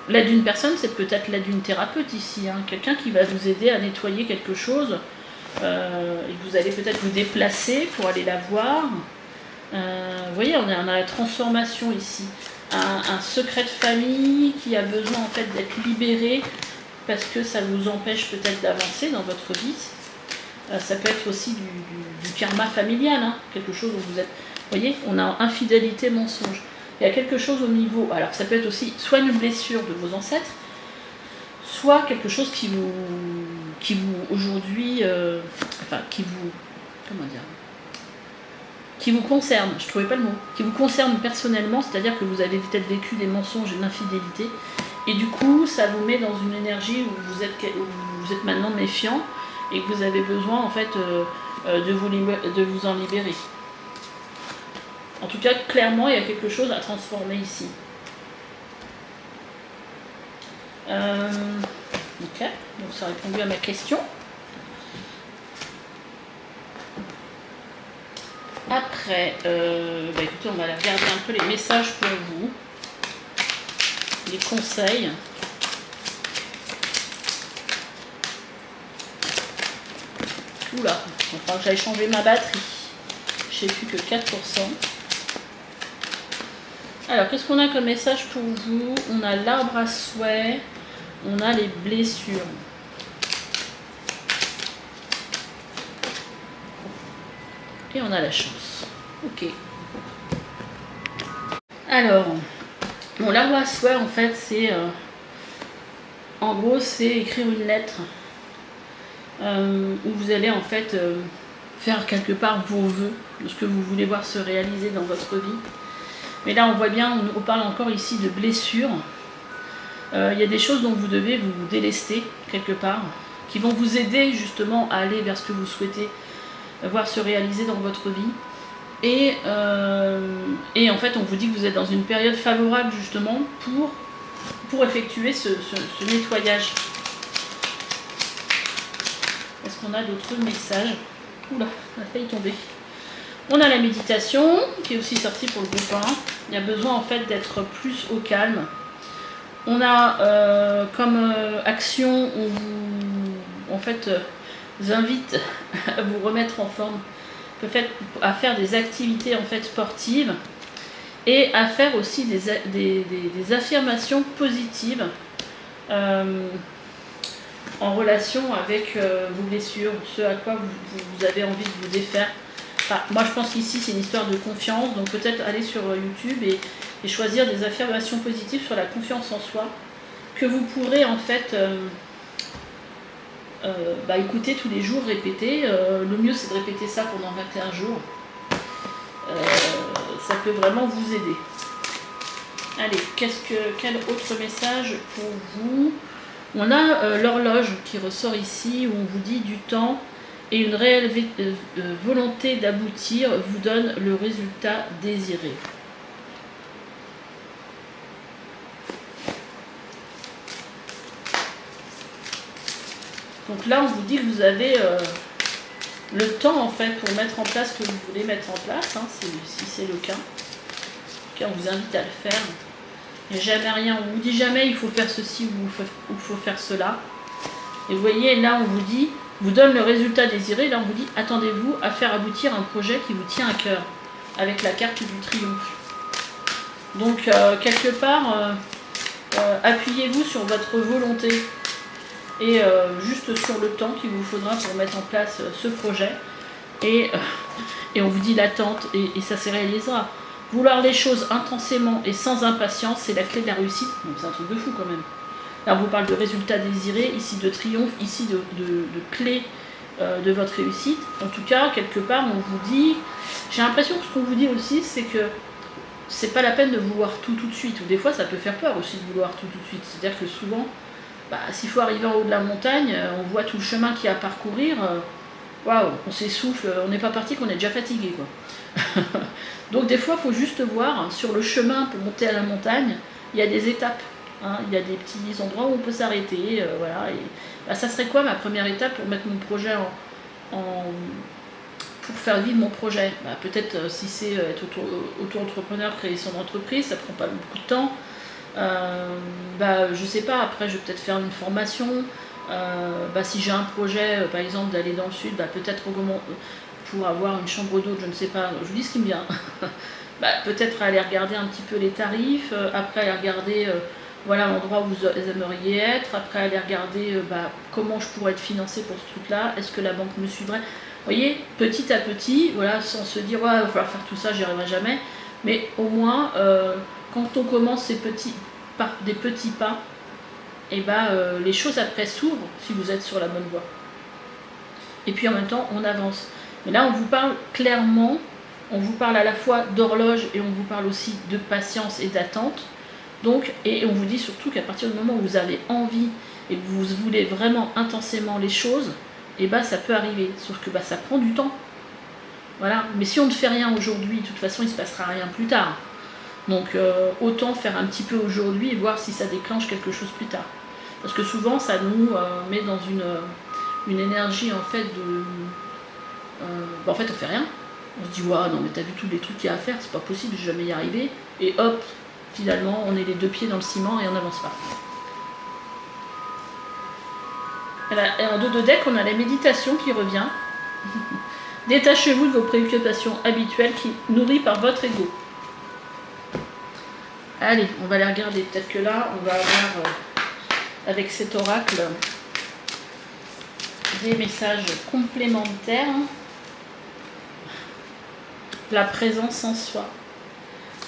l'aide d'une personne, c'est peut-être l'aide d'une thérapeute ici, hein, quelqu'un qui va vous aider à nettoyer quelque chose, et vous allez peut-être vous déplacer pour aller la voir. Vous voyez, on a la transformation ici. Un secret de famille qui a besoin en fait d'être libéré parce que ça vous empêche peut-être d'avancer dans votre vie. Ça peut être aussi du karma familial, hein, quelque chose où vous êtes... Vous voyez, on a infidélité, mensonge. Il y a quelque chose au niveau... Alors ça peut être aussi soit une blessure de vos ancêtres, soit quelque chose qui vous aujourd'hui... Comment dire, qui vous concerne, je ne trouvais pas le mot, qui vous concerne personnellement, c'est-à-dire que vous avez peut-être vécu des mensonges et de l'infidélité, et du coup, ça vous met dans une énergie où vous êtes maintenant méfiant, et que vous avez besoin, en fait, de vous en libérer. En tout cas, clairement, il y a quelque chose à transformer ici. Ok, donc ça a répondu à ma question. Après, écoutez, on va aller regarder un peu les messages pour vous, les conseils. Oula, il va falloir que j'aille changer ma batterie. Je n'ai plus que 4%. Alors, qu'est-ce qu'on a comme message pour vous? On a l'arbre à souhait, on a les blessures. Et on a la chance. Ok. Alors, bon, l'arbre à souhait, en fait, c'est... en gros, c'est écrire une lettre où vous allez, en fait, faire quelque part vos vœux de ce que vous voulez voir se réaliser dans votre vie. Mais là, on voit bien, on nous parle encore ici de blessures. Il y a des choses dont vous devez vous délester, quelque part, qui vont vous aider, justement, à aller vers ce que vous souhaitez voir se réaliser dans votre vie. Et en fait, on vous dit que vous êtes dans une période favorable, justement, pour effectuer ce nettoyage. Est-ce qu'on a d'autres messages? Oula, on a failli tomber. On a la méditation, qui est aussi sortie pour le groupe 1. Il y a besoin, en fait, d'être plus au calme. On a comme action, on vous, en fait, vous invite à vous remettre en forme, à faire des activités, en fait, sportives, et à faire aussi des affirmations positives en relation avec vos blessures, ce à quoi vous avez envie de vous défaire. Enfin, moi je pense qu'ici c'est une histoire de confiance, donc peut-être aller sur YouTube et choisir des affirmations positives sur la confiance en soi, que vous pourrez en fait écouter tous les jours, répéter. Le mieux c'est de répéter ça pendant 21 jours. Ça peut vraiment vous aider. Allez, quel autre message pour vous? On a l'horloge qui ressort ici, où on vous dit du temps et une réelle volonté d'aboutir vous donne le résultat désiré. Donc là, on vous dit que vous avez le temps en fait pour mettre en place ce que vous voulez mettre en place, hein, si c'est le cas. En tout cas, on vous invite à le faire. Il n'y a jamais rien, on vous dit jamais il faut faire ceci ou il faut faire cela. Et vous voyez, là on vous dit, vous donne le résultat désiré, là on vous dit attendez-vous à faire aboutir un projet qui vous tient à cœur. avec la carte du triomphe. Donc quelque part, appuyez-vous sur votre volonté et juste sur le temps qu'il vous faudra pour mettre en place ce projet. Et on vous dit l'attente et ça se réalisera. Vouloir les choses intensément et sans impatience, c'est la clé de la réussite. Donc c'est un truc de fou quand même. Là on vous parle de résultats désirés, ici de triomphe, ici de clé de votre réussite. En tout cas, quelque part, on vous dit... J'ai l'impression que ce qu'on vous dit aussi, c'est que c'est pas la peine de vouloir tout de suite. Ou des fois, ça peut faire peur aussi de vouloir tout de suite. C'est-à-dire que souvent, s'il faut arriver en haut de la montagne, on voit tout le chemin qu'il y a à parcourir. Waouh, on s'essouffle, on n'est pas parti qu'on est déjà fatigué, quoi. Donc des fois, il faut juste voir, sur le chemin pour monter à la montagne, il y a des étapes. Hein, il y a des petits endroits où on peut s'arrêter. Voilà, et, ça serait quoi ma première étape pour mettre mon projet pour faire vivre mon projet? Peut-être si c'est être auto-entrepreneur, créer son entreprise, ça prend pas beaucoup de temps. Je sais pas, après je vais peut-être faire une formation. Si j'ai un projet, par exemple d'aller dans le sud, peut-être pour avoir une chambre d'hôte, je ne sais pas, je vous dis ce qui me vient. Peut-être aller regarder un petit peu les tarifs, après aller regarder l'endroit où vous aimeriez être, après aller regarder comment je pourrais être financé pour ce truc-là, est-ce que la banque me suivrait? Vous voyez, petit à petit, sans se dire il va falloir faire tout ça, j'y arriverai jamais, mais au moins quand on commence par des petits pas, les choses après s'ouvrent si vous êtes sur la bonne voie. Et puis en même temps, on avance. Mais là, on vous parle clairement, on vous parle à la fois d'horloge et on vous parle aussi de patience et d'attente. Donc, et on vous dit surtout qu'à partir du moment où vous avez envie et que vous voulez vraiment intensément les choses, ça peut arriver. Sauf que ça prend du temps. Voilà. Mais si on ne fait rien aujourd'hui, de toute façon, il ne se passera rien plus tard. Donc autant faire un petit peu aujourd'hui et voir si ça déclenche quelque chose plus tard. Parce que souvent ça nous met dans une énergie en fait de... en fait on fait rien. On se dit non mais t'as vu tous les trucs qu'il y a à faire, c'est pas possible, je vais jamais y arriver. Et hop, finalement on est les deux pieds dans le ciment et on n'avance pas. Et en dos de deck on a la méditation qui revient. Détachez-vous de vos préoccupations habituelles qui nourries par votre ego. Allez, on va les regarder. Peut-être que là, on va avoir, avec cet oracle, des messages complémentaires. La présence en soi.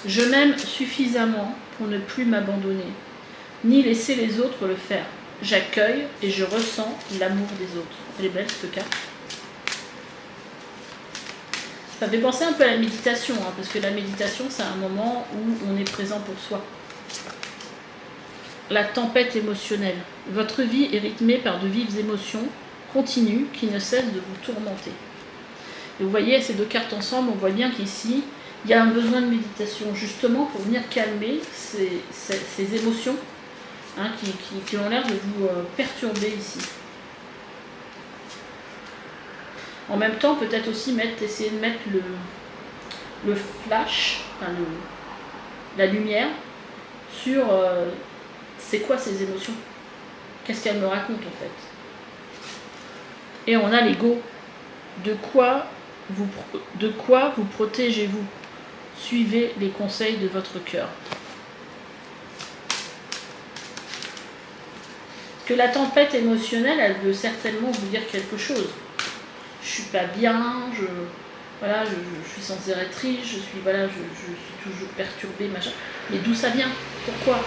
Je m'aime suffisamment pour ne plus m'abandonner, ni laisser les autres le faire. J'accueille et je ressens l'amour des autres. Elle est belle cette carte. Ça fait penser un peu à la méditation, parce que la méditation, c'est un moment où on est présent pour soi. La tempête émotionnelle. Votre vie est rythmée par de vives émotions continues qui ne cessent de vous tourmenter. Et vous voyez ces deux cartes ensemble, on voit bien qu'ici, il y a un besoin de méditation, justement pour venir calmer ces émotions qui ont l'air de vous perturber ici. En même temps, peut-être aussi essayer de mettre le flash, la lumière, sur c'est quoi ces émotions, qu'est-ce qu'elles me racontent en fait. Et on a l'ego. De quoi vous protégez-vous? Suivez les conseils de votre cœur. Que la tempête émotionnelle, elle veut certainement vous dire quelque chose. Je suis pas bien, je suis sans arrêt triste, je suis toujours perturbée, machin. Mais d'où ça vient? Pourquoi?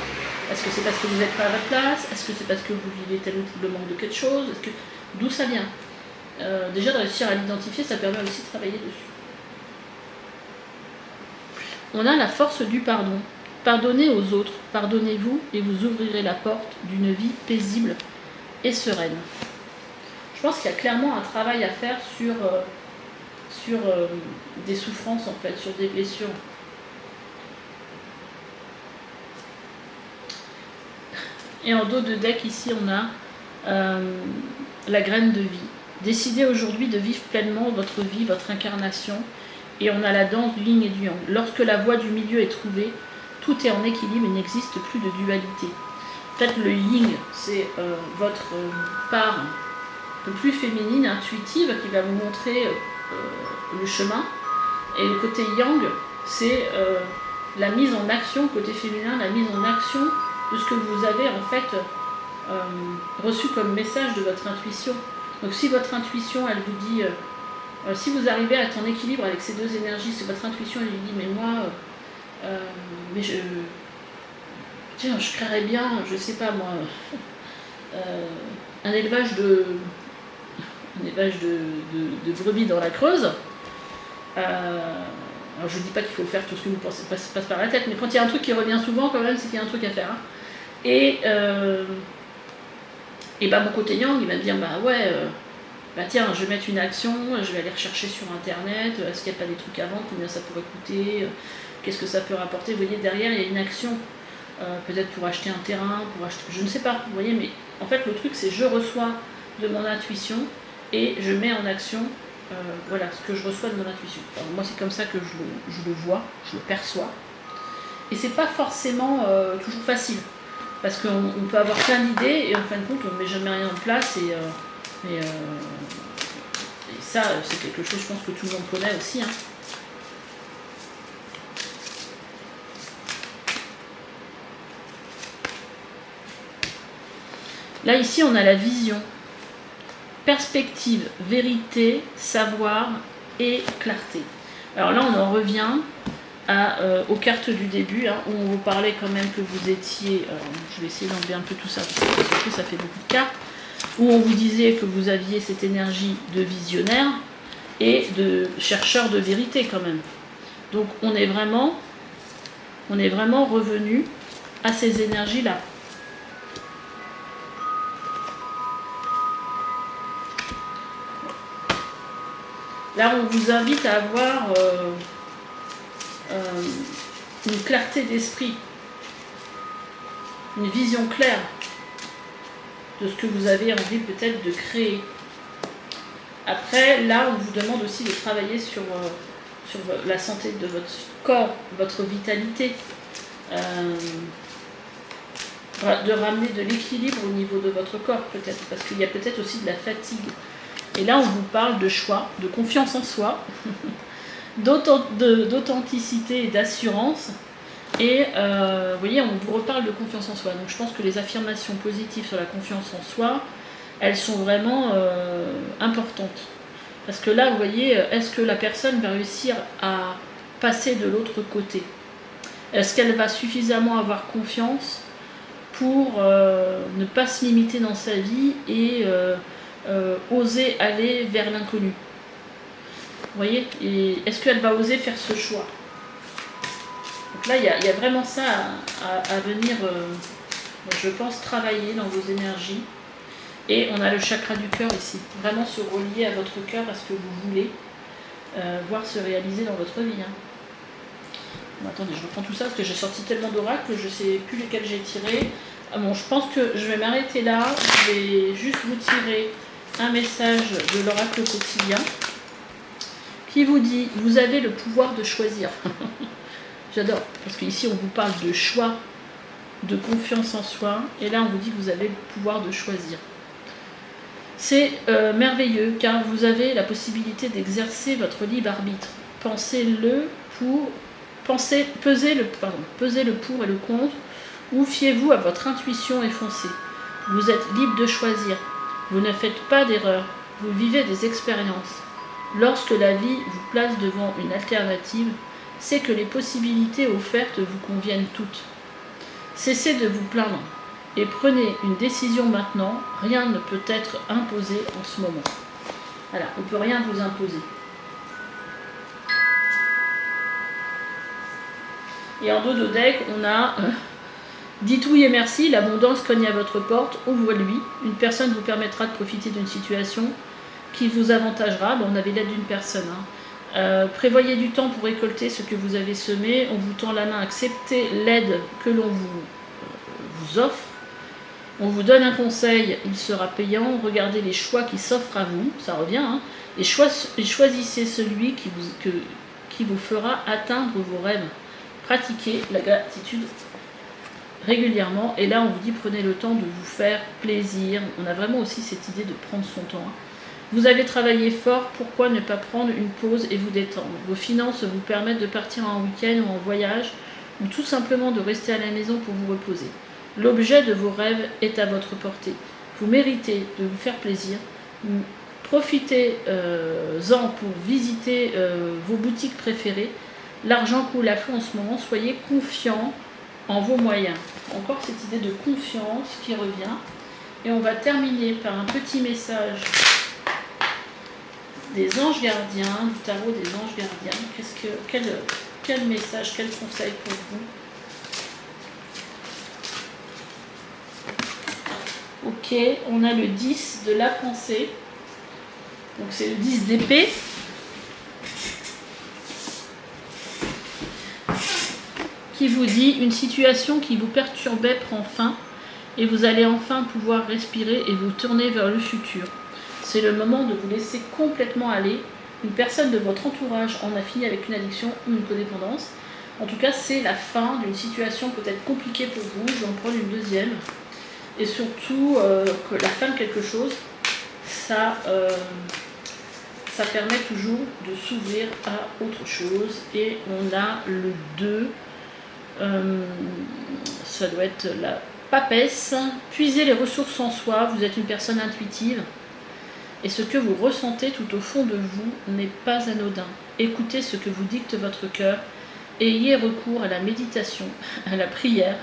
Est-ce que c'est parce que vous n'êtes pas à votre place? Est-ce que c'est parce que vous vivez tel ou tel manque de quelque chose? D'où ça vient? Déjà de réussir à l'identifier, ça permet aussi de travailler dessus. On a la force du pardon. Pardonnez aux autres, pardonnez-vous et vous ouvrirez la porte d'une vie paisible et sereine. Je pense qu'il y a clairement un travail à faire sur des souffrances en fait, sur des blessures. Et en dos de deck ici on a la graine de vie. Décidez aujourd'hui de vivre pleinement votre vie, votre incarnation. Et on a la danse du yin et du yang. Lorsque la voie du milieu est trouvée, tout est en équilibre et n'existe plus de dualité. Peut-être le yin, c'est votre part un peu plus féminine, intuitive, qui va vous montrer le chemin. Et le côté yang, c'est la mise en action, côté féminin, la mise en action de ce que vous avez en fait reçu comme message de votre intuition. Donc si votre intuition, elle vous dit, si vous arrivez à être en équilibre avec ces deux énergies, si votre intuition, elle vous dit, mais moi, mais tiens, je créerais bien, je sais pas moi, un élevage de brebis dans la Creuse. Alors je ne dis pas qu'il faut faire tout ce que vous pensez passe par la tête, mais quand il y a un truc qui revient souvent quand même, c'est qu'il y a un truc à faire. Hein. Et bah mon côté yang, il va me dire bah ouais, bah tiens, je vais mettre une action, je vais aller rechercher sur internet, est-ce qu'il n'y a pas des trucs à vendre, combien ça pourrait coûter, qu'est-ce que ça peut rapporter. Vous voyez, derrière il y a une action, peut-être pour acheter un terrain, pour acheter, je ne sais pas, vous voyez, mais en fait le truc c'est je reçois de mon intuition et je mets en action voilà ce que je reçois de mon intuition. Alors, moi c'est comme ça que je le vois, je le perçois. Et c'est pas forcément toujours facile, parce qu'on peut avoir plein d'idées et en fin de compte on ne met jamais rien en place et ça c'est quelque chose je pense que tout le monde connaît aussi. Hein. Là ici on a la vision. Perspective, vérité, savoir et clarté. Alors là, on en revient aux cartes du début, hein, où on vous parlait quand même que vous étiez... je vais essayer d'enlever un peu tout ça, parce que ça fait beaucoup de cartes. Où on vous disait que vous aviez cette énergie de visionnaire et de chercheur de vérité quand même. Donc on est vraiment revenu à ces énergies-là. Là, on vous invite à avoir une clarté d'esprit, une vision claire de ce que vous avez envie peut-être de créer. Après, là, on vous demande aussi de travailler sur la santé de votre corps, votre vitalité, de ramener de l'équilibre au niveau de votre corps peut-être, parce qu'il y a peut-être aussi de la fatigue. Et là, on vous parle de choix, de confiance en soi, d'authenticité et d'assurance. Et vous voyez, on vous reparle de confiance en soi. Donc je pense que les affirmations positives sur la confiance en soi, elles sont vraiment importantes. Parce que là, vous voyez, est-ce que la personne va réussir à passer de l'autre côté? Est-ce qu'elle va suffisamment avoir confiance pour ne pas se limiter dans sa vie et oser aller vers l'inconnu? Vous voyez, et est-ce qu'elle va oser faire ce choix? Donc là, il y a vraiment ça à venir, je pense, travailler dans vos énergies. Et on a le chakra du cœur ici, vraiment se relier à votre cœur, à ce que vous voulez voir se réaliser dans votre vie. Hein. Bon, attendez, je reprends tout ça parce que j'ai sorti tellement d'oracles, je ne sais plus lesquels j'ai tiré. Bon, je pense que je vais m'arrêter là, je vais juste vous tirer un message de l'oracle quotidien qui vous dit « Vous avez le pouvoir de choisir ». J'adore, parce qu'ici on vous parle de choix, de confiance en soi, et là on vous dit que vous avez le pouvoir de choisir. C'est merveilleux, car vous avez la possibilité d'exercer votre libre arbitre. Pesez le pour et le contre, ou fiez-vous à votre intuition et foncez. Vous êtes libre de choisir. Vous ne faites pas d'erreur. Vous vivez des expériences. Lorsque la vie vous place devant une alternative, c'est que les possibilités offertes vous conviennent toutes. Cessez de vous plaindre et prenez une décision maintenant. Rien ne peut être imposé en ce moment. Voilà, on ne peut rien vous imposer. Et en dos de deck, on a dites oui et merci, l'abondance cogne à votre porte, ouvre-lui. Une personne vous permettra de profiter d'une situation qui vous avantagera. Bon, on avait l'aide d'une personne. Hein. Prévoyez du temps pour récolter ce que vous avez semé. On vous tend la main, acceptez l'aide que l'on vous offre. On vous donne un conseil, il sera payant. Regardez les choix qui s'offrent à vous, ça revient. Hein. Et choisissez celui qui vous fera atteindre vos rêves. Pratiquez la gratitude régulièrement. Et là, on vous dit, prenez le temps de vous faire plaisir. On a vraiment aussi cette idée de prendre son temps. Hein. Vous avez travaillé fort, pourquoi ne pas prendre une pause et vous détendre? Vos finances vous permettent de partir en week-end ou en voyage, ou tout simplement de rester à la maison pour vous reposer. L'objet de vos rêves est à votre portée. Vous méritez de vous faire plaisir. Profitez-en pour visiter vos boutiques préférées. L'argent coule à flot en ce moment. Soyez confiants en vos moyens. Encore cette idée de confiance qui revient. Et on va terminer par un petit message des anges gardiens, du tarot des anges gardiens. Quel message, quel conseil pour vous? Ok, on a le 10 de la pensée. Donc c'est le 10 d'épée. Qui vous dit une situation qui vous perturbait prend fin et vous allez enfin pouvoir respirer et vous tourner vers le futur. C'est le moment de vous laisser complètement aller. Une personne de votre entourage en a fini avec une addiction ou une codépendance. En tout cas, c'est la fin d'une situation peut-être compliquée pour vous. Je vais en prendre une deuxième. Et surtout, que la fin de quelque chose, ça permet toujours de s'ouvrir à autre chose. Et on a le 2. Ça doit être la papesse. Puisez les ressources en soi. Vous êtes une personne intuitive. Et ce que vous ressentez tout au fond de vous n'est pas anodin. Écoutez ce que vous dicte votre cœur et ayez recours à la méditation, à la prière,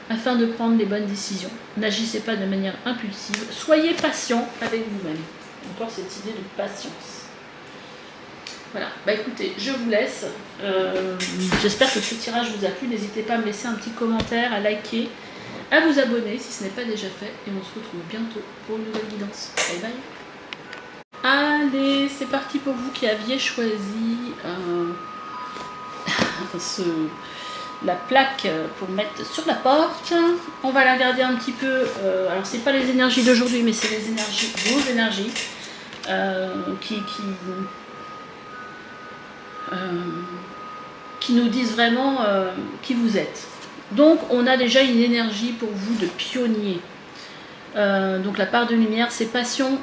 afin de prendre les bonnes décisions. N'agissez pas de manière impulsive, soyez patient avec vous-même. Encore cette idée de patience. Voilà, bah écoutez, je vous laisse. J'espère que ce tirage vous a plu. N'hésitez pas à me laisser un petit commentaire, à liker, à vous abonner si ce n'est pas déjà fait. Et on se retrouve bientôt pour une nouvelle guidance. Bye bye. Allez, c'est parti pour vous qui aviez choisi la plaque pour mettre sur la porte. On va la regarder un petit peu. Alors, c'est pas les énergies d'aujourd'hui, mais c'est les énergies, vos énergies, qui nous disent vraiment qui vous êtes. Donc, on a déjà une énergie pour vous de pionnier. Donc, la part de lumière, c'est passion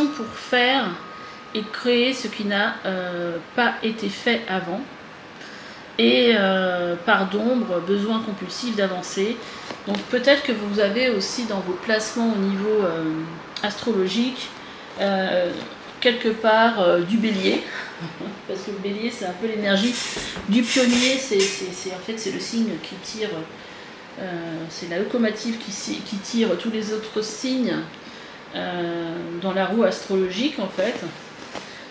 pour faire et créer ce qui n'a pas été fait avant. Et part d'ombre, besoin compulsif d'avancer. Donc peut-être que vous avez aussi dans vos placements au niveau astrologique quelque part du bélier. Parce que le bélier, c'est un peu l'énergie du pionnier. En fait, c'est le signe qui tire, c'est la locomotive qui tire tous les autres signes dans la roue astrologique en fait,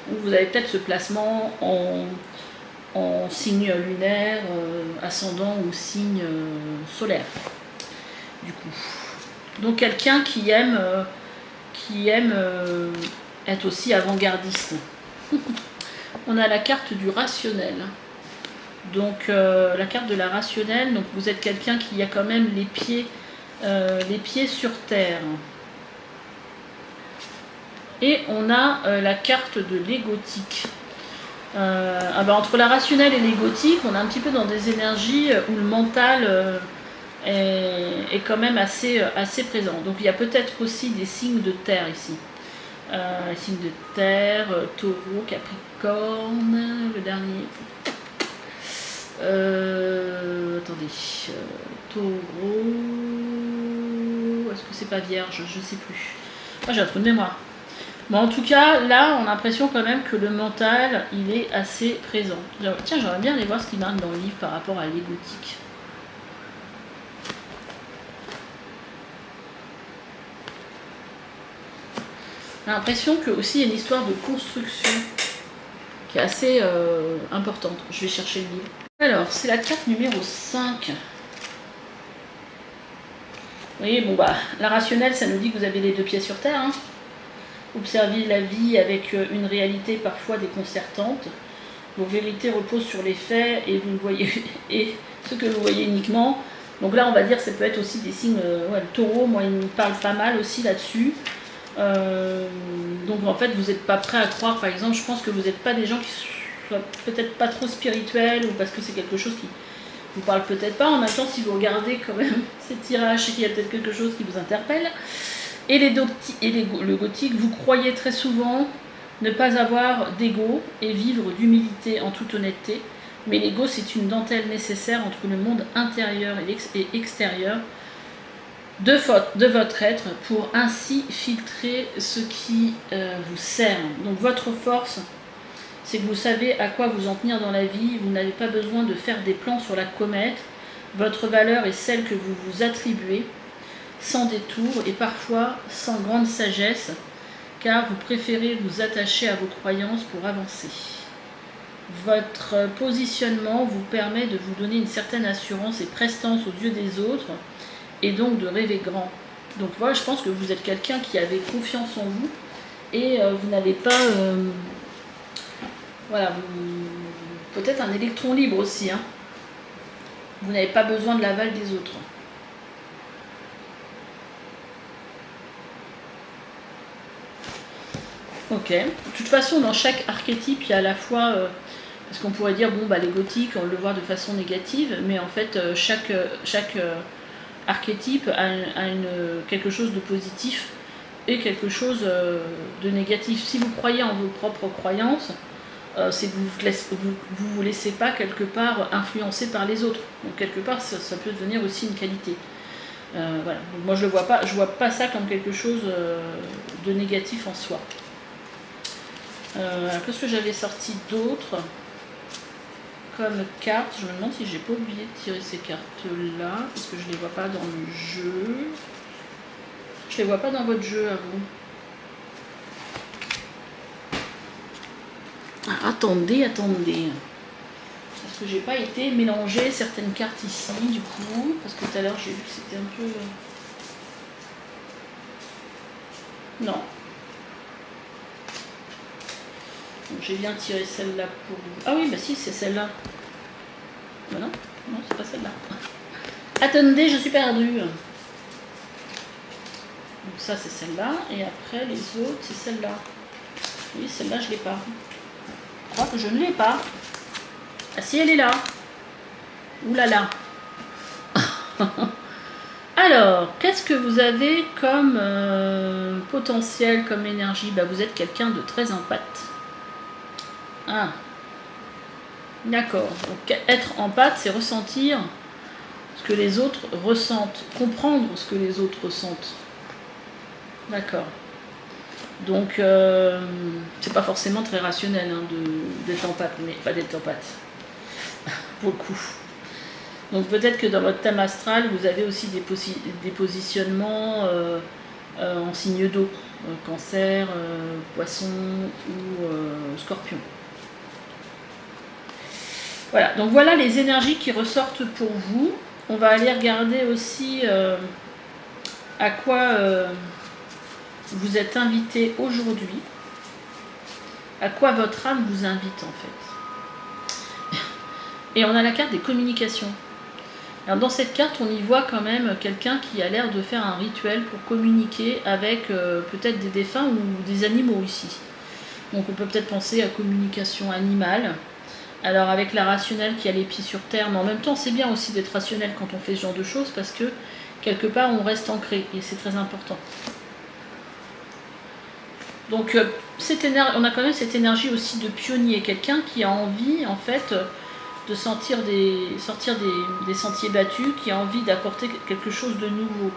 où vous avez peut-être ce placement en signe lunaire, ascendant ou signe solaire du coup. Donc quelqu'un qui aime être aussi avant-gardiste. On a la carte du rationnel. Donc la carte de la rationnelle, donc vous êtes quelqu'un qui a quand même les pieds sur terre. Et on a la carte de l'égotique. Entre la rationnelle et l'égotique, on est un petit peu dans des énergies où le mental est quand même assez présent. Donc il y a peut-être aussi des signes de terre ici. Les signes de terre, taureau, capricorne, le dernier. Taureau. Est-ce que c'est pas vierge? Je sais plus. Moi j'ai un trou de mémoire. Bon, en tout cas, là, on a l'impression quand même que le mental, il est assez présent. Tiens, j'aimerais bien aller voir ce qu'il marque dans le livre par rapport à l'égotique. J'ai l'impression que aussi il y a une histoire de construction qui est assez importante. Je vais chercher le livre. Alors, c'est la carte numéro 5. Vous voyez, bon bah, la rationnelle, ça nous dit que vous avez les deux pieds sur terre, hein. Observez la vie avec une réalité parfois déconcertante. Vos vérités reposent sur les faits et vous voyez et ce que vous voyez uniquement. Donc là, on va dire que ça peut être aussi des signes. Le taureau, moi, il me parle pas mal aussi là-dessus. Donc en fait, vous n'êtes pas prêt à croire. Par exemple, je pense que vous n'êtes pas des gens qui soient peut-être pas trop spirituels ou parce que c'est quelque chose qui vous parle peut-être pas. En même temps, si vous regardez quand même ces tirages, c'est qu'il y a peut-être quelque chose qui vous interpelle. Et le gothique, vous croyez très souvent ne pas avoir d'ego et vivre d'humilité en toute honnêteté. Mais l'ego, c'est une dentelle nécessaire entre le monde intérieur et extérieur de votre être pour ainsi filtrer ce qui vous sert. Donc votre force, c'est que vous savez à quoi vous en tenir dans la vie. Vous n'avez pas besoin de faire des plans sur la comète. Votre valeur est celle que vous vous attribuez, sans détour et parfois sans grande sagesse, car vous préférez vous attacher à vos croyances pour avancer. Votre positionnement vous permet de vous donner une certaine assurance et prestance aux yeux des autres, et donc de rêver grand. Donc voilà, je pense que vous êtes quelqu'un qui avait confiance en vous, et vous n'avez pas... voilà, peut-être un électron libre aussi, hein. Vous n'avez pas besoin de l'aval des autres. Ok. De toute façon, dans chaque archétype, il y a à la fois... parce qu'on pourrait dire, bon, bah, les gothiques, on le voit de façon négative, mais en fait, chaque archétype a quelque chose de positif et quelque chose de négatif. Si vous croyez en vos propres croyances, c'est que vous vous laissez pas quelque part influencer par les autres. Donc quelque part, ça peut devenir aussi une qualité. Voilà. Donc moi je vois pas ça comme quelque chose de négatif en soi. Qu'est-ce que j'avais sorti d'autre comme carte? Je me demande si j'ai pas oublié de tirer ces cartes là, parce que je les vois pas dans le jeu. Je les vois pas dans votre jeu à vous. Ah, attendez. Parce que j'ai pas été mélanger certaines cartes ici, du coup. Parce que tout à l'heure, j'ai vu que c'était un peu... Non. Donc, j'ai bien tiré celle-là pour vous. Ah oui, bah si, c'est celle-là. Bah non, c'est pas celle-là. Attendez, je suis perdue. Donc ça, c'est celle-là. Et après, les autres, c'est celle-là. Oui, celle-là, je l'ai pas. Je crois que je ne l'ai pas. Ah si, elle est là. Ouh là là. Alors, qu'est-ce que vous avez comme potentiel, comme énergie? Bah, vous êtes quelqu'un de très empathe. Ah. D'accord. Donc, être empathe, c'est ressentir ce que les autres ressentent. Comprendre ce que les autres ressentent. D'accord. Donc, c'est pas forcément très rationnel hein, d'être empathe, mais pas d'être empathe. Beaucoup. Donc peut-être que dans votre thème astral, vous avez aussi des positionnements en signe d'eau, cancer, poisson ou scorpion. Voilà, donc voilà les énergies qui ressortent pour vous. On va aller regarder aussi à quoi vous êtes invité aujourd'hui, à quoi votre âme vous invite en fait. Et on a la carte des communications. Alors dans cette carte, on y voit quand même quelqu'un qui a l'air de faire un rituel pour communiquer avec peut-être des défunts ou des animaux ici. Donc on peut peut-être penser à communication animale. Alors avec la rationnelle qui a les pieds sur terre, mais en même temps c'est bien aussi d'être rationnel quand on fait ce genre de choses parce que quelque part on reste ancré et c'est très important. Donc on a quand même cette énergie aussi de pionnier, quelqu'un qui a envie en fait de sortir des sentiers battus, qui a envie d'apporter quelque chose de nouveau.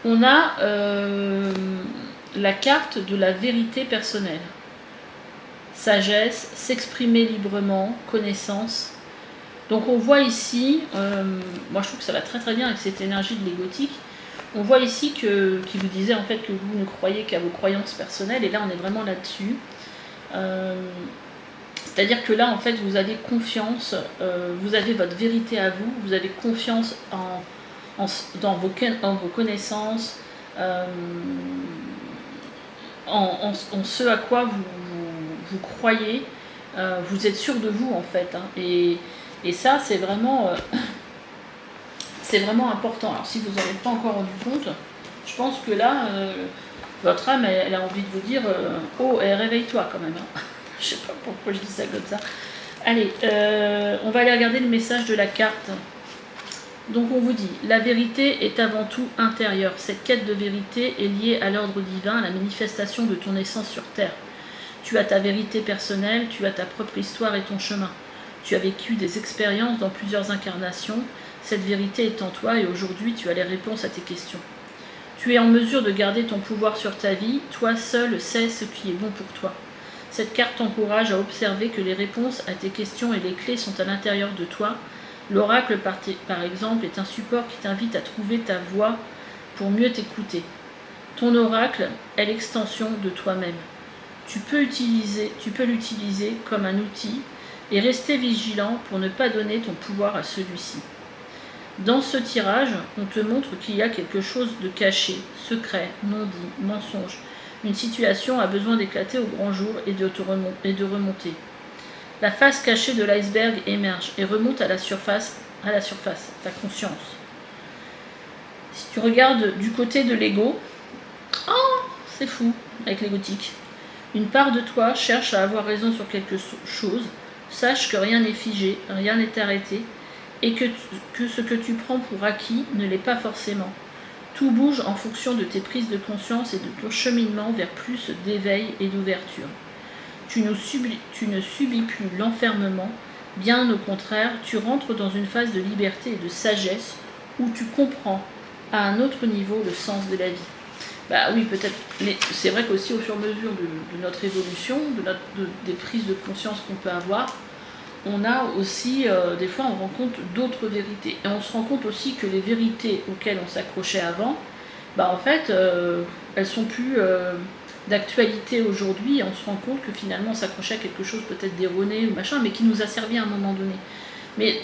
On a la carte de la vérité personnelle. Sagesse, s'exprimer librement, connaissance. Donc on voit ici, moi je trouve que ça va très très bien avec cette énergie de l'égotique, on voit ici qui vous disait en fait que vous ne croyez qu'à vos croyances personnelles, et là on est vraiment là-dessus. C'est-à-dire que là en fait vous avez confiance, vous avez votre vérité à vous, vous avez confiance dans vos connaissances, en ce à quoi vous croyez, vous êtes sûr de vous en fait, hein, et ça c'est vraiment important. Alors si vous n'en êtes pas encore rendu compte, je pense que là votre âme elle a envie de vous dire oh réveille-toi quand même, hein. Je sais pas pourquoi je dis ça comme ça. Allez, on va aller regarder le message de la carte. Donc on vous dit, la vérité est avant tout intérieure. Cette quête de vérité est liée à l'ordre divin, à la manifestation de ton essence sur Terre. Tu as ta vérité personnelle, tu as ta propre histoire et ton chemin. Tu as vécu des expériences dans plusieurs incarnations. Cette vérité est en toi et aujourd'hui tu as les réponses à tes questions. Tu es en mesure de garder ton pouvoir sur ta vie. Toi seul sais ce qui est bon pour toi. Cette carte t'encourage à observer que les réponses à tes questions et les clés sont à l'intérieur de toi. L'oracle, par exemple, est un support qui t'invite à trouver ta voie pour mieux t'écouter. Ton oracle est l'extension de toi-même. Tu peux l'utiliser comme un outil et rester vigilant pour ne pas donner ton pouvoir à celui-ci. Dans ce tirage, on te montre qu'il y a quelque chose de caché, secret, non dit, mensonge. Une situation a besoin d'éclater au grand jour et de remonter. La face cachée de l'iceberg émerge et remonte à la surface, ta conscience. Si tu regardes du côté de l'ego, oh, c'est fou avec l'égotique. Une part de toi cherche à avoir raison sur quelque chose. Sache que rien n'est figé, rien n'est arrêté, et que ce que tu prends pour acquis ne l'est pas forcément. Tout bouge en fonction de tes prises de conscience et de ton cheminement vers plus d'éveil et d'ouverture. Tu ne subis plus l'enfermement, bien au contraire, tu rentres dans une phase de liberté et de sagesse où tu comprends à un autre niveau le sens de la vie. Bah oui, peut-être, mais c'est vrai qu'aussi au fur et à mesure de notre évolution, des prises de conscience qu'on peut avoir, on a aussi, des fois, on rencontre d'autres vérités. Et on se rend compte aussi que les vérités auxquelles on s'accrochait avant, bah en fait, elles sont plus d'actualité aujourd'hui. On se rend compte que finalement, on s'accrochait à quelque chose peut-être d'erroné ou machin, mais qui nous a servi à un moment donné. Mais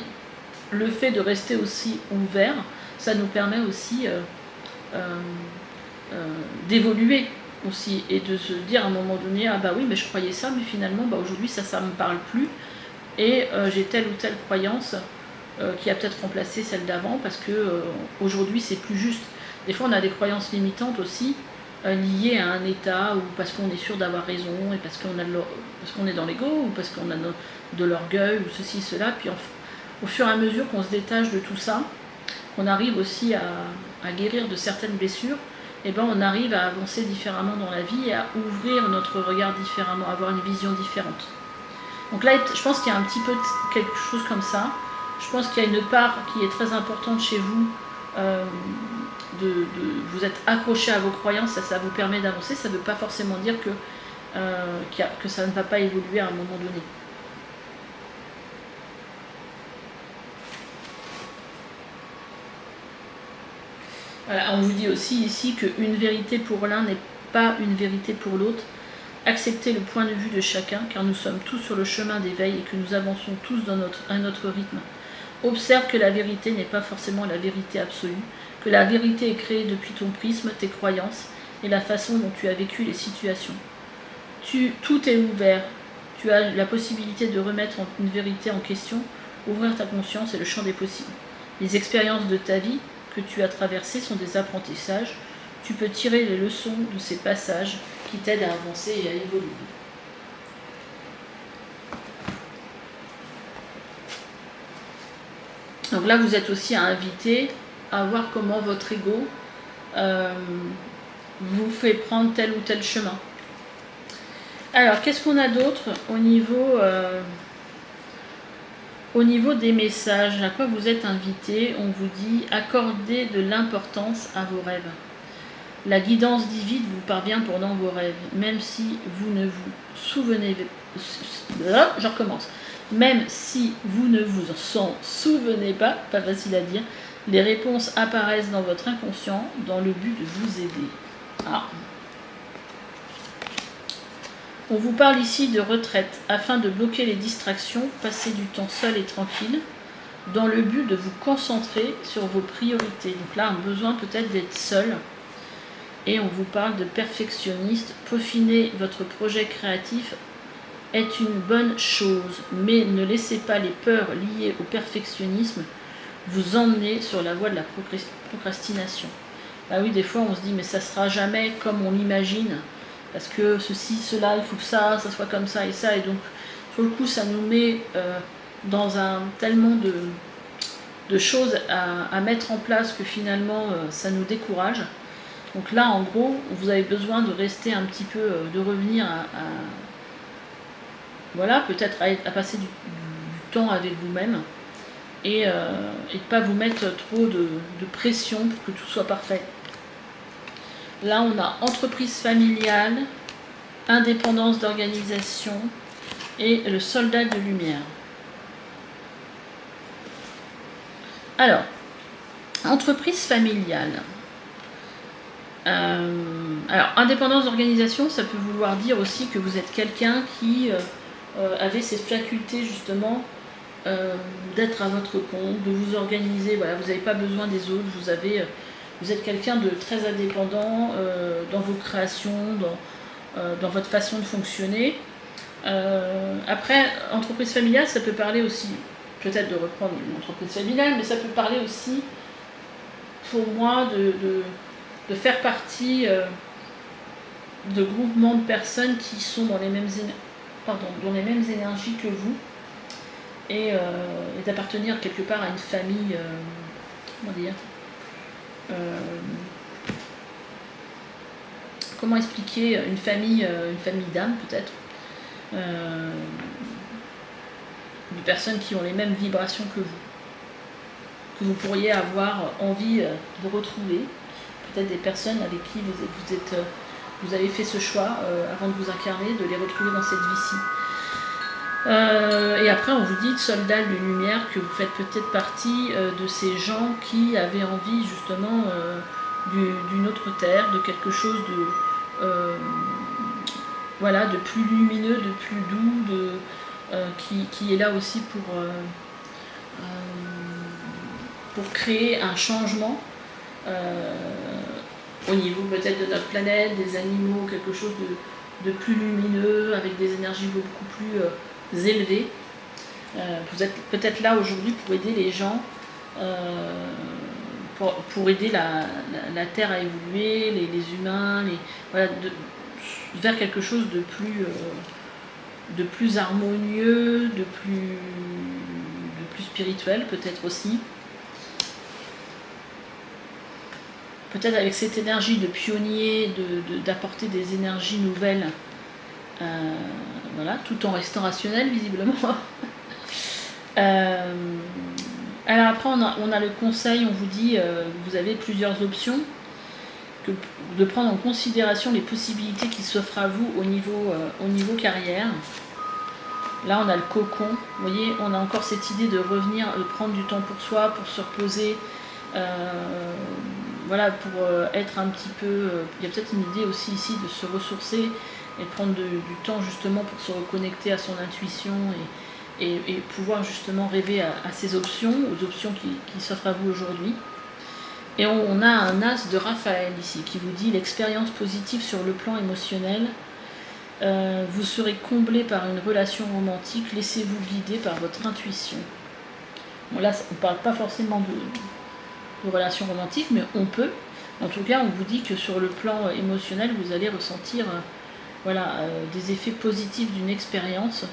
le fait de rester aussi ouvert, ça nous permet aussi d'évoluer aussi et de se dire à un moment donné, ah bah oui, mais je croyais ça, mais finalement, bah aujourd'hui, ça me parle plus. Et j'ai telle ou telle croyance qui a peut-être remplacé celle d'avant parce que aujourd'hui c'est plus juste. Des fois on a des croyances limitantes aussi liées à un état ou parce qu'on est sûr d'avoir raison et parce qu'on est dans l'ego ou parce qu'on a de l'orgueil ou ceci, cela. Puis au fur et à mesure qu'on se détache de tout ça, qu'on arrive aussi à guérir de certaines blessures, et ben on arrive à avancer différemment dans la vie et à ouvrir notre regard différemment, à avoir une vision différente. Donc là, je pense qu'il y a un petit peu quelque chose comme ça. Je pense qu'il y a une part qui est très importante chez vous. Vous êtes accroché à vos croyances, ça vous permet d'avancer. Ça ne veut pas forcément dire que ça ne va pas évoluer à un moment donné. Voilà, on vous dit aussi ici qu'une vérité pour l'un n'est pas une vérité pour l'autre. Acceptez le point de vue de chacun, car nous sommes tous sur le chemin d'éveil et que nous avançons tous à notre rythme. Observe que la vérité n'est pas forcément la vérité absolue, que la vérité est créée depuis ton prisme, tes croyances et la façon dont tu as vécu les situations. Tout est ouvert, tu as la possibilité de remettre une vérité en question, ouvrir ta conscience et le champ des possibles. Les expériences de ta vie que tu as traversées sont des apprentissages. Tu peux tirer les leçons de ces passages qui t'aident à avancer et à évoluer. Donc là, vous êtes aussi invité à voir comment votre ego vous fait prendre tel ou tel chemin. Alors, qu'est-ce qu'on a d'autre au niveau des messages? À quoi vous êtes invité? On vous dit accordez de l'importance à vos rêves. La guidance divine vous parvient pendant vos rêves, même si vous ne vous souvenez pas. Je recommence. Même si vous ne vous en souvenez pas facile à dire, les réponses apparaissent dans votre inconscient dans le but de vous aider. Ah. On vous parle ici de retraite afin de bloquer les distractions, passer du temps seul et tranquille, dans le but de vous concentrer sur vos priorités. Donc là, un besoin peut-être d'être seul. Et on vous parle de perfectionniste. Peaufiner votre projet créatif est une bonne chose, mais ne laissez pas les peurs liées au perfectionnisme vous emmener sur la voie de la procrastination. Ah oui, des fois on se dit mais ça sera jamais comme on l'imagine, parce que ceci, cela, il faut que ça soit comme ça, et donc sur le coup ça nous met dans un tellement de choses à mettre en place que finalement ça nous décourage. Donc là, en gros, vous avez besoin de rester un petit peu, de revenir voilà, peut-être à passer du temps avec vous-même et de ne pas vous mettre trop de pression pour que tout soit parfait. Là, on a entreprise familiale, indépendance d'organisation et le soldat de lumière. Alors, entreprise familiale. Alors, indépendance d'organisation, ça peut vouloir dire aussi que vous êtes quelqu'un qui avait ces facultés justement d'être à votre compte, de vous organiser. Voilà, vous n'avez pas besoin des autres. Vous êtes quelqu'un de très indépendant dans vos créations, dans votre façon de fonctionner. Après, entreprise familiale, ça peut parler aussi, peut-être de reprendre une entreprise familiale, mais ça peut parler aussi, pour moi, de faire partie de groupements de personnes qui sont dans les mêmes énergies que vous et d'appartenir quelque part à une famille, comment expliquer, une famille d'âme peut-être, de personnes qui ont les mêmes vibrations que vous pourriez avoir envie de retrouver, peut-être des personnes avec qui vous avez fait ce choix avant de vous incarner, de les retrouver dans cette vie-ci. Et après, on vous dit, soldat de lumière, que vous faites peut-être partie de ces gens qui avaient envie justement d'une autre terre, de quelque chose de plus lumineux, de plus doux, qui est là aussi pour créer un changement au niveau peut-être de notre planète, des animaux, quelque chose de plus lumineux, avec des énergies beaucoup plus élevées. Vous êtes peut-être là aujourd'hui pour aider les gens, pour aider la Terre à évoluer, les humains, vers quelque chose de plus harmonieux, de plus spirituel peut-être aussi. Peut-être avec cette énergie de pionnier, d'apporter des énergies nouvelles, voilà, tout en restant rationnel visiblement. Alors après on a le conseil, on vous dit, vous avez plusieurs options, de prendre en considération les possibilités qui s'offrent à vous au niveau carrière. Là on a le cocon, vous voyez, on a encore cette idée de revenir, de prendre du temps pour soi, pour se reposer, voilà, pour être un petit peu... il y a peut-être une idée aussi ici de se ressourcer et de prendre du temps justement pour se reconnecter à son intuition et pouvoir justement rêver à ces options, aux options qui s'offrent à vous aujourd'hui. Et on a un as de Raphaël ici qui vous dit l'expérience positive sur le plan émotionnel. Vous serez comblé par une relation romantique, laissez-vous guider par votre intuition. Bon, là, on ne parle pas forcément de relation romantique, mais on peut. En tout cas, on vous dit que sur le plan émotionnel, vous allez ressentir des effets positifs d'une expérience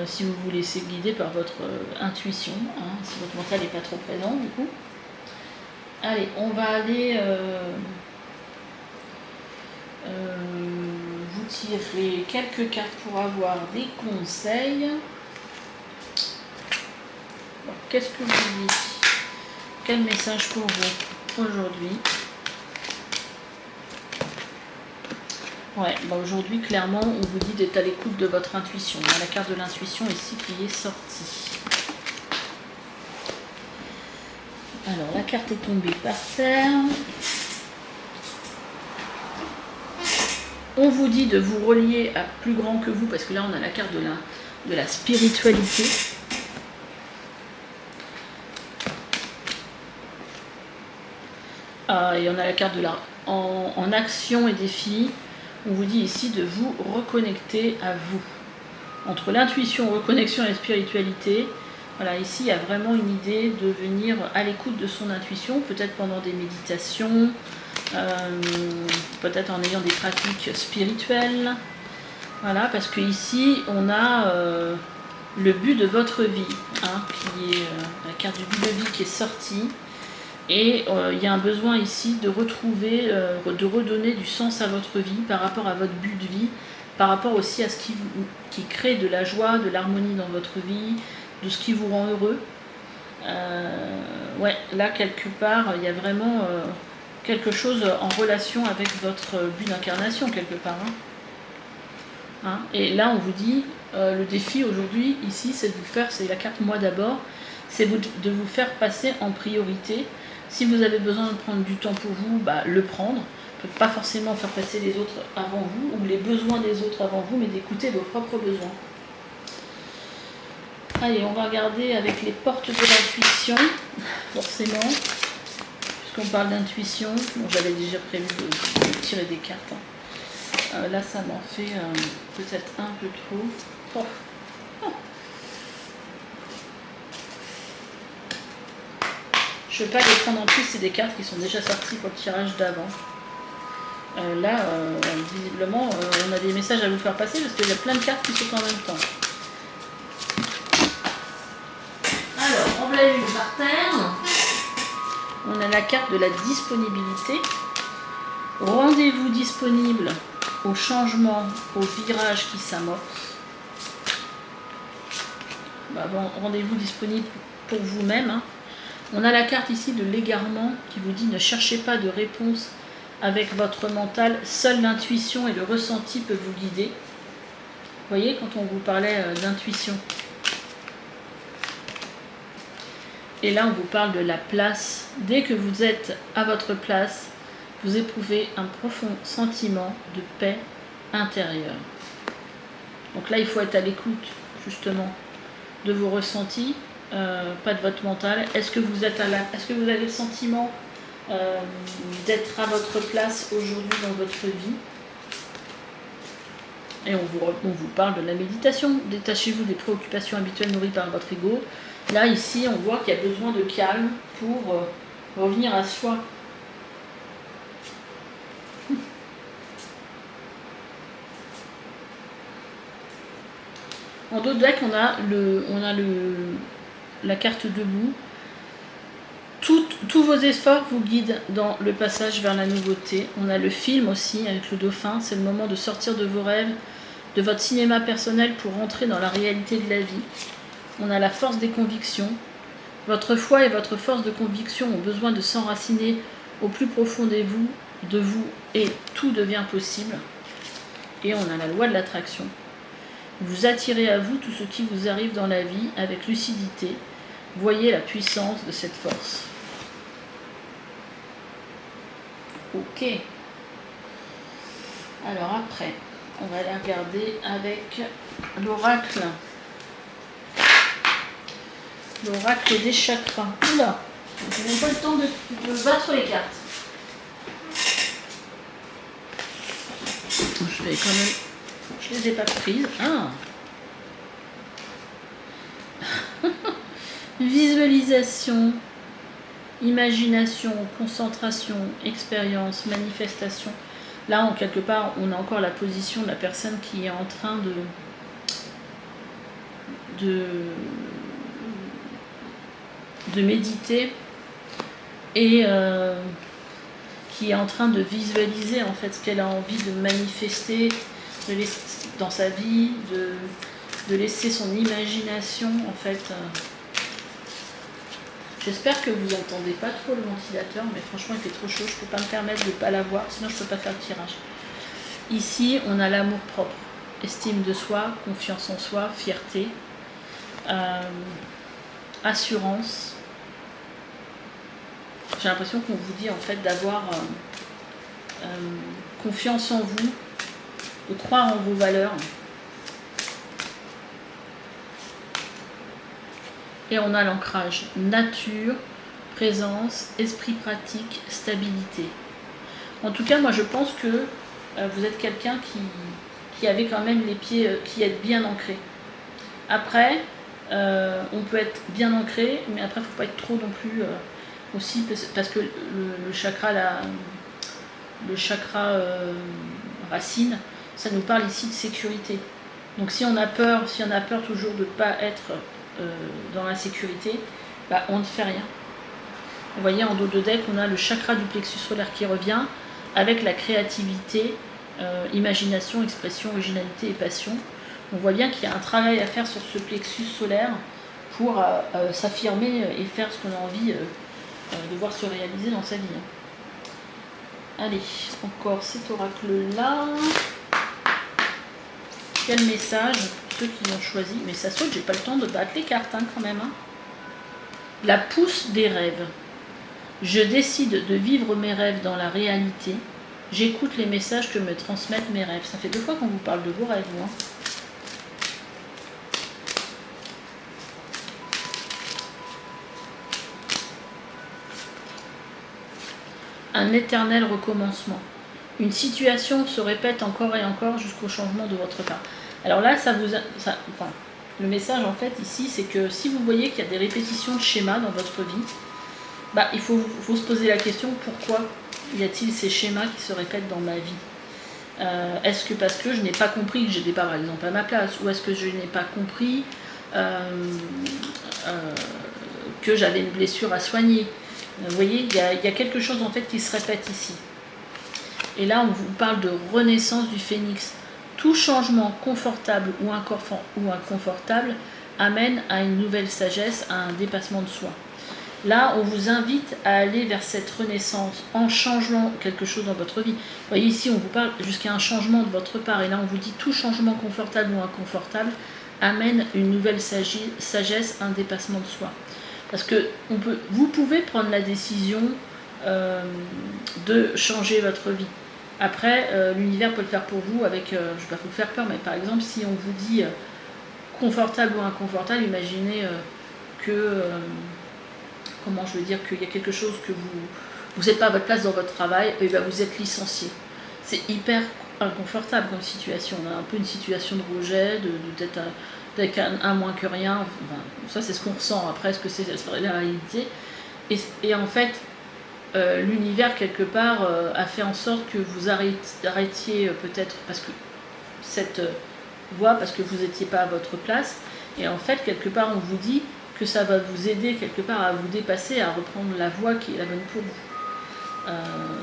si vous vous laissez guider par votre intuition, si votre mental n'est pas trop présent du coup. Allez, on va aller vous tirer quelques cartes pour avoir des conseils. Alors, qu'est-ce que vous dites? Quel message pour vous aujourd'hui? Ouais, aujourd'hui, clairement, on vous dit d'être à l'écoute de votre intuition. Il y a la carte de l'intuition ici qui est sortie. Alors, la carte est tombée par terre. On vous dit de vous relier à plus grand que vous, parce que là, on a la carte de la spiritualité. Et on a la carte de en action et défi. On vous dit ici de vous reconnecter à vous. Entre l'intuition, reconnexion et la spiritualité, voilà, ici il y a vraiment une idée de venir à l'écoute de son intuition, peut-être pendant des méditations, peut-être en ayant des pratiques spirituelles. Voilà, parce que ici on a le but de votre vie, hein, qui est la carte du but de vie qui est sortie. Et il y a un besoin ici de retrouver, de redonner du sens à votre vie par rapport à votre but de vie, par rapport aussi à ce qui crée de la joie, de l'harmonie dans votre vie, de ce qui vous rend heureux. Ouais, là quelque part, il y a vraiment quelque chose en relation avec votre but d'incarnation quelque part. Hein. Et là, on vous dit, le défi aujourd'hui, ici, c'est de vous faire, c'est la carte moi d'abord, c'est de vous faire passer en priorité. Si vous avez besoin de prendre du temps pour vous, bah, le prendre. Pas forcément faire passer les autres avant vous, ou les besoins des autres avant vous, mais d'écouter vos propres besoins. Allez, on va regarder avec les portes de l'intuition, forcément, puisqu'on parle d'intuition. Bon, j'avais déjà prévu de tirer des cartes. Là, ça m'en fait peut-être un peu trop. Oh. Oh. Je ne vais pas les prendre en plus, c'est des cartes qui sont déjà sorties pour le tirage d'avant. Là, visiblement, on a des messages à vous faire passer parce qu'il y a plein de cartes qui sont en même temps. Alors, on l'a eu par terre. On a la carte de la disponibilité. Rendez-vous disponible au changement, au virage qui s'amorce. Bah bon, rendez-vous disponible pour vous-même. Hein. On a la carte ici de l'égarement qui vous dit ne cherchez pas de réponse avec votre mental, seule l'intuition et le ressenti peuvent vous guider. Vous voyez, quand on vous parlait d'intuition. Et là, on vous parle de la place. Dès que vous êtes à votre place, vous éprouvez un profond sentiment de paix intérieure. Donc là, il faut être à l'écoute, justement, de vos ressentis, pas de votre mental. Est-ce que vous avez le sentiment d'être à votre place aujourd'hui dans votre vie? Et on vous parle de la méditation. Détachez-vous des préoccupations habituelles nourries par votre ego. Là, ici, on voit qu'il y a besoin de calme pour revenir à soi. En dos de deck, on a la carte debout. Tous vos efforts vous guident dans le passage vers la nouveauté. On a le film aussi avec le dauphin. C'est le moment de sortir de vos rêves, de votre cinéma personnel pour rentrer dans la réalité de la vie. On a la force des convictions. Votre foi et votre force de conviction ont besoin de s'enraciner au plus profond de vous et tout devient possible. Et on a la loi de l'attraction. Vous attirez à vous tout ce qui vous arrive dans la vie avec lucidité. Voyez la puissance de cette force. Ok. Alors après, on va aller regarder avec l'oracle. L'oracle des chakras. Oula, je n'ai pas le temps de battre les cartes. Je vais quand même... Je ne les ai pas prises. Ah. Visualisation, imagination, concentration, expérience, manifestation. Là, en quelque part, on a encore la position de la personne qui est en train de méditer et qui est en train de visualiser en fait ce qu'elle a envie de manifester dans sa vie, de laisser son imagination en fait. J'espère que vous n'entendez pas trop le ventilateur, mais franchement il fait trop chaud, je ne peux pas me permettre de ne pas l'avoir, sinon je ne peux pas faire le tirage. Ici on a l'amour propre, estime de soi, confiance en soi, fierté, assurance. J'ai l'impression qu'on vous dit en fait d'avoir confiance en vous, de croire en vos valeurs. Et on a l'ancrage nature, présence, esprit pratique, stabilité. En tout cas, moi je pense que vous êtes quelqu'un qui avait quand même les pieds qui est bien ancrés. Après, on peut être bien ancré, mais après il ne faut pas être trop non plus aussi, parce que le chakra, racine, ça nous parle ici de sécurité. Donc si on a peur toujours de ne pas être dans la sécurité, bah, on ne fait rien. Vous voyez, en dos de deck, on a le chakra du plexus solaire qui revient avec la créativité, imagination, expression, originalité et passion. On voit bien qu'il y a un travail à faire sur ce plexus solaire pour s'affirmer et faire ce qu'on a envie de voir se réaliser dans sa vie. Allez, encore cet oracle-là. Quel message pour ceux qui l'ont choisi? Mais ça saute, j'ai pas le temps de battre les cartes quand même. La pousse des rêves. Je décide de vivre mes rêves dans la réalité. J'écoute les messages que me transmettent mes rêves. Ça fait 2 fois qu'on vous parle de vos rêves, moi. Un éternel recommencement. Une situation se répète encore et encore jusqu'au changement de votre part. Alors là, le message en fait ici, c'est que si vous voyez qu'il y a des répétitions de schémas dans votre vie, bah, il faut se poser la question, pourquoi y a-t-il ces schémas qui se répètent dans ma vie? Est-ce que parce que je n'ai pas compris que j'étais pas par exemple à ma place, ou est-ce que je n'ai pas compris que j'avais une blessure à soigner? Vous voyez, il y a quelque chose en fait qui se répète ici. Et là, on vous parle de renaissance du phénix. Tout changement confortable ou inconfortable amène à une nouvelle sagesse, à un dépassement de soi. Là, on vous invite à aller vers cette renaissance en changeant quelque chose dans votre vie. Vous voyez, ici, on vous parle jusqu'à un changement de votre part. Et là, on vous dit tout changement confortable ou inconfortable amène une nouvelle sagesse, un dépassement de soi. Parce que vous pouvez prendre la décision de changer votre vie. Après, l'univers peut le faire pour vous avec, je ne vais pas vous faire peur, mais par exemple, si on vous dit confortable ou inconfortable, imaginez comment je veux dire, qu'il y a quelque chose que vous n'êtes pas à votre place dans votre travail, et bien vous êtes licencié. C'est hyper inconfortable comme situation. On a un peu une situation de rejet, d'être avec un moins que rien. Enfin, ça, c'est ce qu'on ressent. Après, est-ce que c'est la réalité? Et en fait, l'univers, quelque part, a fait en sorte que vous arrêtiez peut-être parce que cette voie, parce que vous n'étiez pas à votre place. Et en fait, quelque part, on vous dit que ça va vous aider quelque part à vous dépasser, à reprendre la voie qui est la bonne pour vous.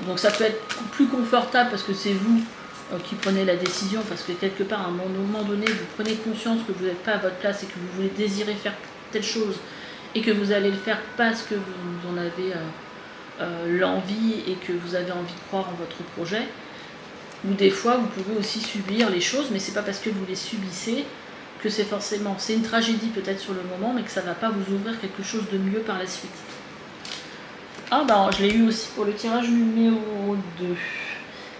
Donc ça peut être plus confortable parce que c'est vous qui prenez la décision, parce que quelque part, à un moment donné, vous prenez conscience que vous n'êtes pas à votre place et que vous voulez désirer faire telle chose et que vous allez le faire parce que vous en avez l'envie et que vous avez envie de croire en votre projet. Ou des fois, vous pouvez aussi subir les choses, mais c'est pas parce que vous les subissez que c'est une tragédie peut-être sur le moment, mais que ça ne va pas vous ouvrir quelque chose de mieux par la suite. Ah ben, je l'ai eu aussi pour le tirage numéro 2.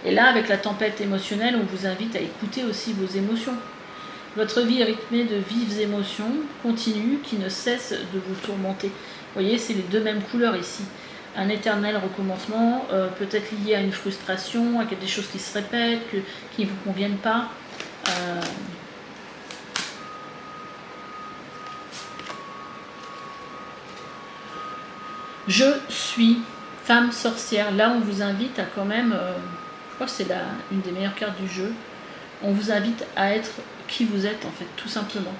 Et là, avec la tempête émotionnelle, on vous invite à écouter aussi vos émotions. Votre vie est rythmée de vives émotions continues qui ne cessent de vous tourmenter. Vous voyez, c'est les 2 mêmes couleurs ici. Un éternel recommencement, peut-être lié à une frustration, à des choses qui se répètent, qui ne vous conviennent pas. Je suis femme sorcière. Là, on vous invite à quand même, je crois que c'est une des meilleures cartes du jeu, on vous invite à être qui vous êtes en fait, tout simplement.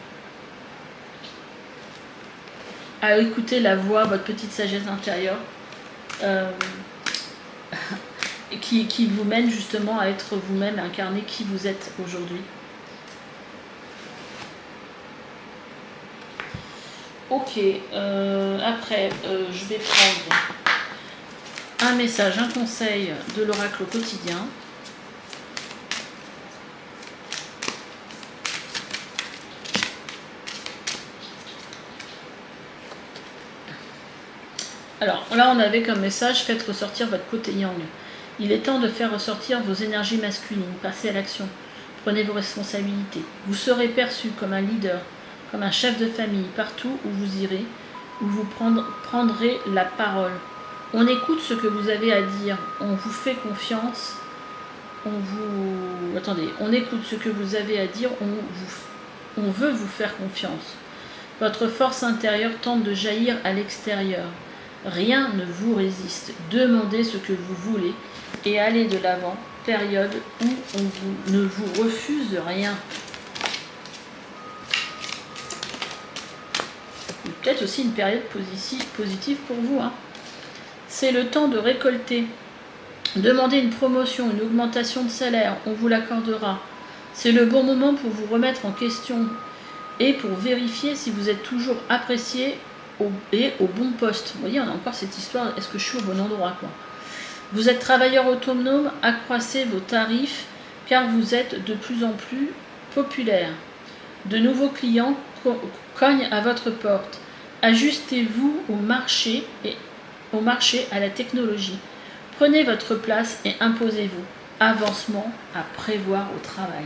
À écouter la voix, votre petite sagesse intérieure, qui vous mène justement à être vous-même, incarner qui vous êtes aujourd'hui. Ok, après, je vais prendre un message, un conseil de l'oracle au quotidien. Alors là, on avait comme message, faites ressortir votre côté yang. Il est temps de faire ressortir vos énergies masculines, passez à l'action, prenez vos responsabilités. Vous serez perçu comme un leader, comme un chef de famille partout où vous irez, où vous prendrez la parole. On écoute ce que vous avez à dire, on vous fait confiance, on écoute ce que vous avez à dire, on veut vous faire confiance. Votre force intérieure tente de jaillir à l'extérieur. Rien ne vous résiste. Demandez ce que vous voulez et allez de l'avant. Période où on ne vous refuse rien. peut-être aussi une période positive pour vous. Hein. C'est le temps de récolter. Demandez une promotion, une augmentation de salaire, on vous l'accordera. C'est le bon moment pour vous remettre en question et pour vérifier si vous êtes toujours apprécié et au bon poste. Vous voyez, on a encore cette histoire, est-ce que je suis au bon endroit, quoi. Vous êtes travailleur autonome, accroissez vos tarifs car vous êtes de plus en plus populaire. De nouveaux clients cognent à votre porte. Ajustez-vous au marché, à la technologie. Prenez votre place et imposez-vous. Avancement à prévoir au travail.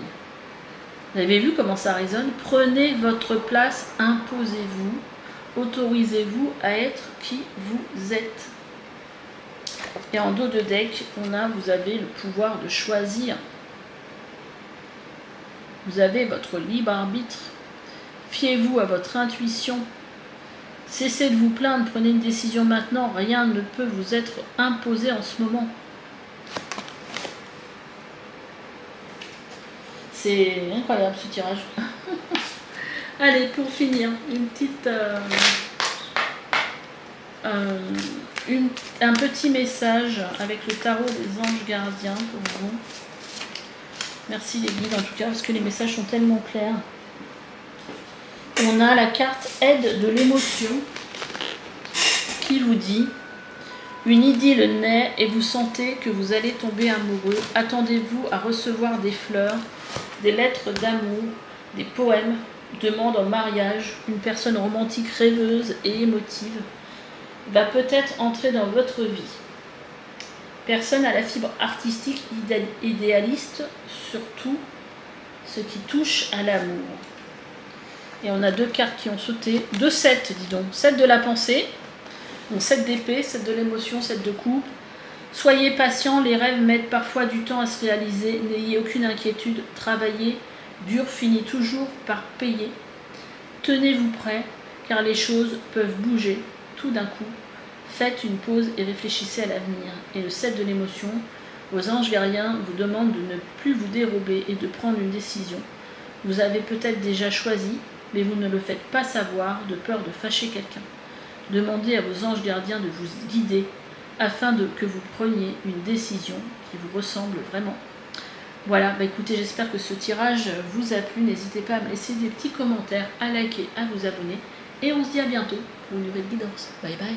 Vous avez vu comment ça résonne? Prenez votre place, imposez-vous, autorisez-vous à être qui vous êtes. Et en dos de deck, vous avez le pouvoir de choisir. Vous avez votre libre arbitre. Fiez-vous à votre intuition. Cessez de vous plaindre, prenez une décision maintenant. Rien ne peut vous être imposé en ce moment. C'est incroyable ce tirage. Allez, pour finir, une petite, un petit message avec le tarot des anges gardiens pour vous. Merci les guides en tout cas, parce que les messages sont tellement clairs. On a la carte aide de l'émotion qui vous dit: une idylle naît et vous sentez que vous allez tomber amoureux. Attendez-vous à recevoir des fleurs, des lettres d'amour, des poèmes, demande en mariage. Une personne romantique rêveuse et émotive va peut-être entrer dans votre vie. Personne à la fibre artistique idéaliste, surtout ce qui touche à l'amour. Et on a deux cartes qui ont sauté, 2 sets, dis donc. 7 de la pensée, donc 7 d'épée, 7 de l'émotion, 7 de coupe. Soyez patient, les rêves mettent parfois du temps à se réaliser. N'ayez aucune inquiétude, travaillez dur finit toujours par payer. Tenez-vous prêt, car les choses peuvent bouger tout d'un coup. Faites une pause et réfléchissez à l'avenir. Et le 7 de l'émotion, vos anges guerriers vous demandent de ne plus vous dérober et de prendre une décision. Vous avez peut-être déjà choisi, mais vous ne le faites pas savoir de peur de fâcher quelqu'un. Demandez à vos anges gardiens de vous guider afin que vous preniez une décision qui vous ressemble vraiment. Voilà, écoutez, j'espère que ce tirage vous a plu. N'hésitez pas à me laisser des petits commentaires, à liker, à vous abonner. Et on se dit à bientôt pour une nouvelle guidance. Bye bye.